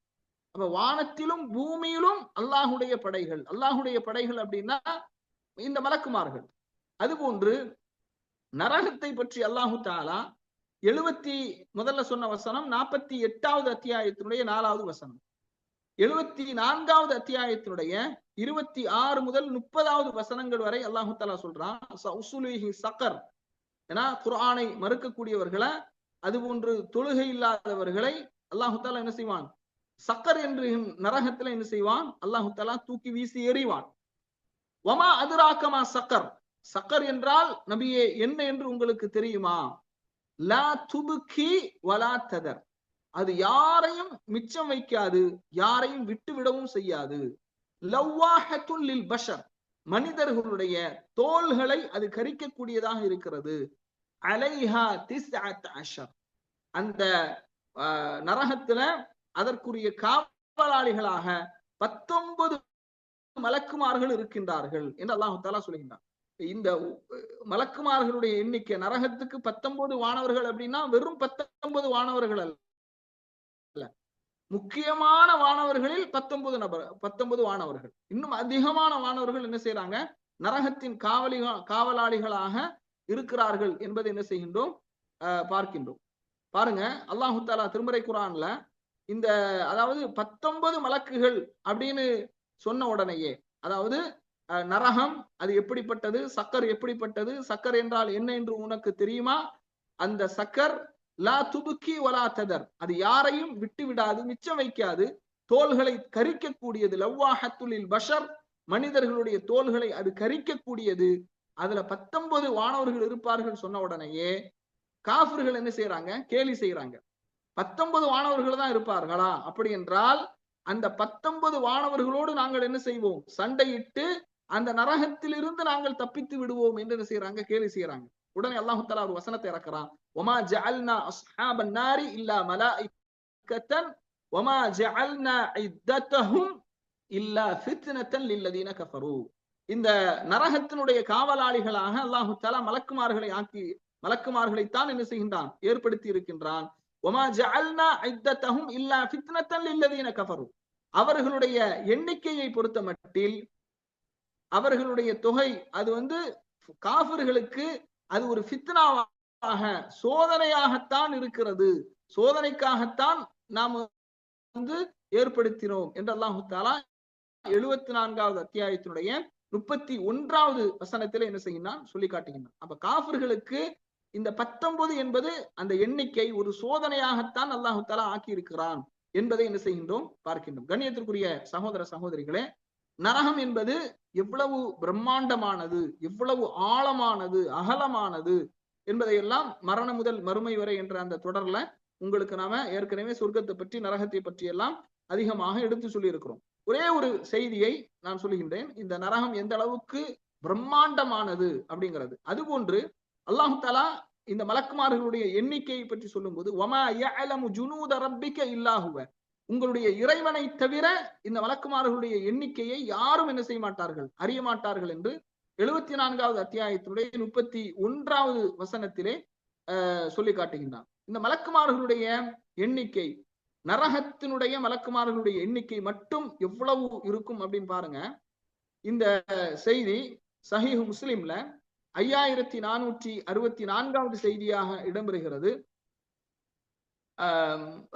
அப்ப வானத்திலும் பூமியிலும் அல்லாஹுடைய படைகள். அல்லாஹுடைய படைகள் அப்படின்னா இந்த மலக்குமார்கள். அதுபோன்று நரகத்தை பற்றி அல்லாஹு தஆலா முதல்ல சொன்ன வசனம் 48வது அத்தியாயத்தினுடைய 4வது வசனம், 74வது அத்தியாயத்தினுடைய 26 முதல் 30வது வசனங்கள் வரை அல்லாஹு தஆலா சொல்றான், சஉசுலிஹி சகர். ஏன்னா குர்ஆனை மறுக்கக்கூடியவர்களை, அதுபோன்று தொழுகை இல்லாதவர்களை அல்லாஹு தஆலா என்ன செய்வான்? சக்கர் என்று நரகத்துல என்ன செய்வான்? அல்லாஹு தஆலா தூக்கி வீசி எறிவான். வமா அதுராக்கமா சக்கர். சக்கர் என்றால் நபியே என்ன என்று உங்களுக்கு தெரியுமா? லா துபுகி வலா ததர். அது யாரையும் மிச்சம் வைக்காது, யாரையும் விட்டு விடவும் செய்யாது. லவ்வாஹத்துல் லில் பஷர், மனிதர்களுடைய தோள்களை அது கரிக்கக்கூடியதாக இருக்கிறது. அலைஹா திஸ்அத் அஷர், அந்த நரகத்துல அதற்குரிய காவலாளிகளாக 19 மலக்குமார்கள் இருக்கின்றார்கள் என்று அல்லாஹ் தஆலா சொல்கின்றான். இந்த மலக்குமார்களுடைய எண்ணிக்கை, நரகத்துக்கு 19 வானவர்கள் அப்படின்னா வெறும் 19 வானவர்கள் அல்ல, முக்கியமான வானவர்களில் 19 வானவர்கள். இன்னும் அதிகமான வானவர்கள் என்ன செய்யறாங்க, நரகத்தின் காவலாளிகளாக இருக்கிறார்கள் என்பதை என்ன செய்கின்றோம், பார்க்கின்றோம். பாருங்க, அல்லாஹு தஆலா திருமறை குர்ஆன்ல இந்த அதாவது 19 மலக்குகள் அப்படின்னு சொன்ன உடனேயே, அதாவது நரகம் அது எப்படிப்பட்டது, சக்கர் எப்படிப்பட்டது, சக்கர் என்றால் என்ன என்று உனக்கு தெரியுமா, அந்த சக்கர் லா துபுக்கி வலா ததர், அது யாரையும் விட்டு விடாது, மிச்சம் வைக்காது, தோள்களை கரிக்கக்கூடியது. லவ்வாஹத்துல் பஷர், மனிதர்களுடைய தோள்களை அது கரிக்கக்கூடியது. அதுல 19 வானவர்கள் இருப்பார்கள் சொன்ன உடனேயே காஃபிர்கள் என்ன செய்யறாங்க, கேலி செய்யறாங்க. 19 வானவர்கள் தான் இருப்பார்களா, அப்படி என்றால் அந்த 19 வானவர்களோடு நாங்கள் என்ன செய்வோம், சண்டையிட்டு அந்த நரகத்திலிருந்து நாங்கள் தப்பித்து விடுவோம் என்று என்ன செய்யறாங்க, கேலி செய்யறாங்க. உடனே அல்லாஹ் தஆலா ஒரு வசனத்தை இறக்குறான், வமா ஜஅல்னா அஸ்ஹாபன் நாரி இல்லா மலாயிகத்தன் வமா ஜஅல்னா இத்தத்தஹும் இல்லா ஃபித்னத்தன் லில்லதீன கஃபரு. இந்த நரகத்தினுடைய காவலாளிகளாக அல்லாஹ் தஆலா மலக்குமார்களைத்தான் என்ன செய்கின்றான், ஏற்படுத்தி இருக்கின்றான். வமா ஜஅல்னா இத்தத்தஹும் இல்லா ஃபித்னத்தன் லில்லதீன கஃபரு, அவர்களுடைய எண்ணிக்கையை பொறுத்த மட்டில், அவர்களுடைய தொகை அது காஃபிர்களுக்கு அது ஒரு ஃபித்னாவாக, சோதனையாகத்தான் இருக்கிறது, சோதனைக்காகத்தான் நாம் ஏற்படுத்தினோம் என்று அல்லாஹ் தஆலா 74வது அத்தியாயத்தினுடைய 31வது வசனத்தில் என்ன செய்கிறான், சொல்லி காட்டுகின்றான். அப்ப காஃபிர்களுக்கு இந்த 19 என்பது அந்த எண்ணிக்கை ஒரு சோதனையாகத்தான் அல்லாஹ் தஆலா ஆக்கி இருக்கிறான் என்பதை என்ன செய்கின்றோம், பார்க்கின்றோம். கண்ணியத்திற்குரிய சகோதர சகோதரிகளே, நரகம் என்பது எவ்வளவு பிரம்மாண்டமானது, எவ்வளவு ஆழமானது, அகலமானது என்பதையெல்லாம் மரணம் முதல் மறுமை வரை என்ற அந்த தொடர்ல உங்களுக்கு நாம ஏற்கனவே சொர்க்கத்தை பற்றி, நரகத்தை பற்றி எல்லாம் அதிகமாக எடுத்து சொல்லி இருக்கிறோம். ஒரே ஒரு செய்தியை நான் சொல்லுகின்றேன், இந்த நரகம் எந்த அளவுக்கு பிரம்மாண்டமானது அப்படிங்கிறது. அதுபோன்று அல்லாஹ் தஆலா இந்த மலக்குமார்களுடைய எண்ணிக்கையை பற்றி சொல்லும் போது, வமா யஅலமு ஜுனூத ரப்பிக இல்லா ஹுவ, உங்களுடைய இறைவனை தவிர இந்த மலக்குமார்களுடைய எண்ணிக்கையை யாரும் என்ன செய்ய மாட்டார்கள், அறிய மாட்டார்கள் என்று 74வது அத்தியாயத்தினுடைய 31வது வசனத்திலே சொல்லி காட்டுகின்றான். இந்த மலக்குமார்களுடைய எண்ணிக்கை, நரகத்தினுடைய மலக்குமார்களுடைய எண்ணிக்கை மட்டும் எவ்வளவு இருக்கும் அப்படின்னு பாருங்க. இந்த செய்தி சஹீஹ் முஸ்லிம்ல 5464வது செய்தியாக இடம்பெறுகிறது.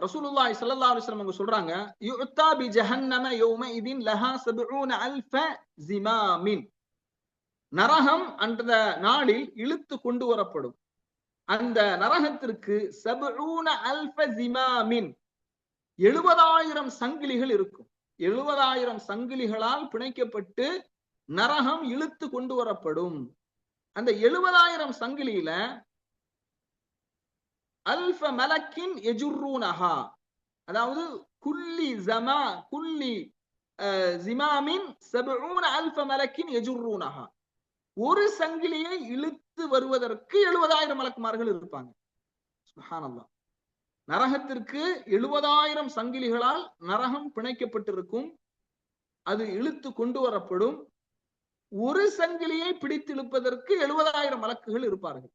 ரசூலுல்லாஹி ஸல்லல்லாஹு அலைஹி வஸல்லம் அவங்க சொல்றாங்க, யுத்தா பி ஜஹன்னம யௌமஇதின் லஹா 70000 ஜிமாமின், நரகம் அந்த நாளில் இழுத்து கொண்டு வரப்படும். அந்த நரகத்திற்கு 70000 ஜிமாமின், 70000 சங்கிலிகள் இருக்கும். 70000 சங்கிலிகளால் பிணைக்கப்பட்டு நரகம் இழுத்து கொண்டு வரப்படும். அந்த 70000 சங்கிலியில அல்ஃப மலக்கின் யஜுர்ரூனஹா, அதாவது குல்லி ஜிமாமின் 70000 மலக்கின் யஜுர்ரூனஹா, ஒரு சங்கிலியை இழுத்து வருவதற்கு 70000 மலக்குமார்கள் இருப்பாங்க. சுப்ஹானல்லாஹ். நரகத்திற்கு 70000 சங்கிலிகளால் நரகம் பிணைக்கப்பட்டிருக்கும், அது இழுத்து கொண்டு வரப்படும். ஒரு சங்கிலியை பிடித்து இழுப்பதற்கு 70000 மலக்குகள் இருப்பார்கள்.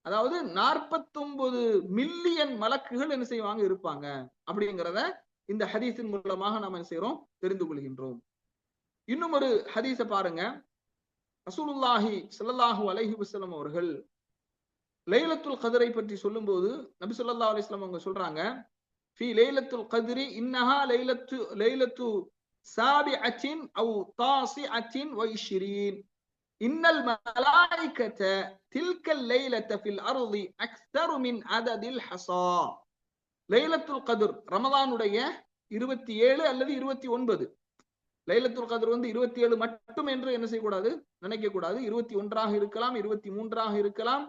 அதாவது 49 மில்லியன் மலக்குகள் என்ன செய்வாங்க, இருப்பாங்க அப்படிங்கிறத இந்த ஹதீஸின் மூலமாக நாம் என்ன செய்யறோம், தெரிந்து கொள்கின்றோம். இன்னும் ஒரு ஹதீஸ பாருங்க. ரசூலுல்லாஹி ஸல்லல்லாஹு அலைஹி வஸல்லம் அவர்கள் லைலத்துல் கத்ரை பற்றி சொல்லும்போது நபி ஸல்லல்லாஹு அலைஹி வஸல்லம் அவங்க சொல்றாங்க, ஃபீ லைலத்துல் கத்ரி இன்னஹா லைலத்து சாபிஅத்தின் அவ் தாசிஅத்தின் வ 20 இன்னல் மலாயிகத தில்கல் லைலத ஃபில் அர்தி அக்ஸரு மின் அததில் ஹஸா. லைலத்துல் கத்ர் ரமதானுடைய 27 அல்லது 29. லைலத்துல் கத்ர் 27 மட்டும் என்று என்ன செய்யக்கூடாது, நினைக்க கூடாது. 21ஆக இருக்கலாம், 23ஆக இருக்கலாம்,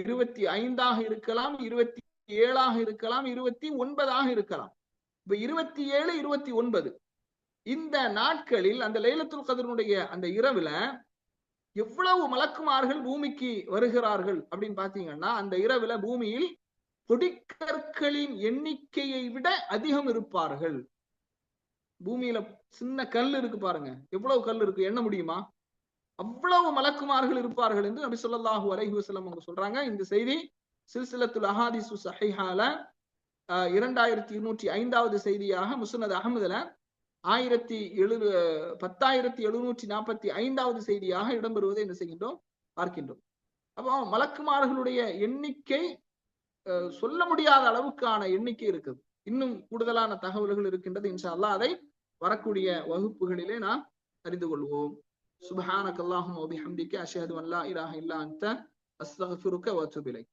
25ஆக இருக்கலாம், 27 இருக்கலாம், 29 இருக்கலாம். இப்ப 27, 29 இந்த நாட்களில் அந்த லைலத்துல் கத்ருடைய அந்த இரவுல எவ்வளவு மலக்குமார்கள் பூமிக்கு வருகிறார்கள் அப்படின்னு பாத்தீங்கன்னா, அந்த இரவுல பூமியில் கொடிக்கற்களின் எண்ணிக்கையை விட அதிகம் இருப்பார்கள். பூமியில சின்ன கல் இருக்கு பாருங்க, எவ்வளவு கல் இருக்கு எண்ண முடியுமா? அவ்வளவு மலக்குமார்கள் இருப்பார்கள் என்று நபி ஸல்லல்லாஹு அலைஹி வஸல்லம் அவங்க சொல்றாங்க. இந்த செய்தி சில்சிலத்துல் அஹாதீஸு ஸஹீஹால 2205வது செய்தியாக, முஸ்னத் அஹ்மதுல 10745வது செய்தியாக இடம்பெறுவதை என்ன செய்கின்றோம், பார்க்கின்றோம். அப்போ மலக்குமார்களுடைய எண்ணிக்கை சொல்ல முடியாத அளவுக்கான எண்ணிக்கை இருக்குது. இன்னும் கூடுதலான தகவல்கள் இருக்கின்றது. இன்ஷா அல்லாஹ் அதை வரக்கூடிய வகுப்புகளிலே நாம் அறிந்து கொள்வோம். சுப்ஹானக அல்லாஹும்ம வ பிஹம்திக அஷ்ஹது அன் லா இலாஹா இல்லா அன்த அஸ்தக்ஃபிருக வ அத்தூபு இலைக்.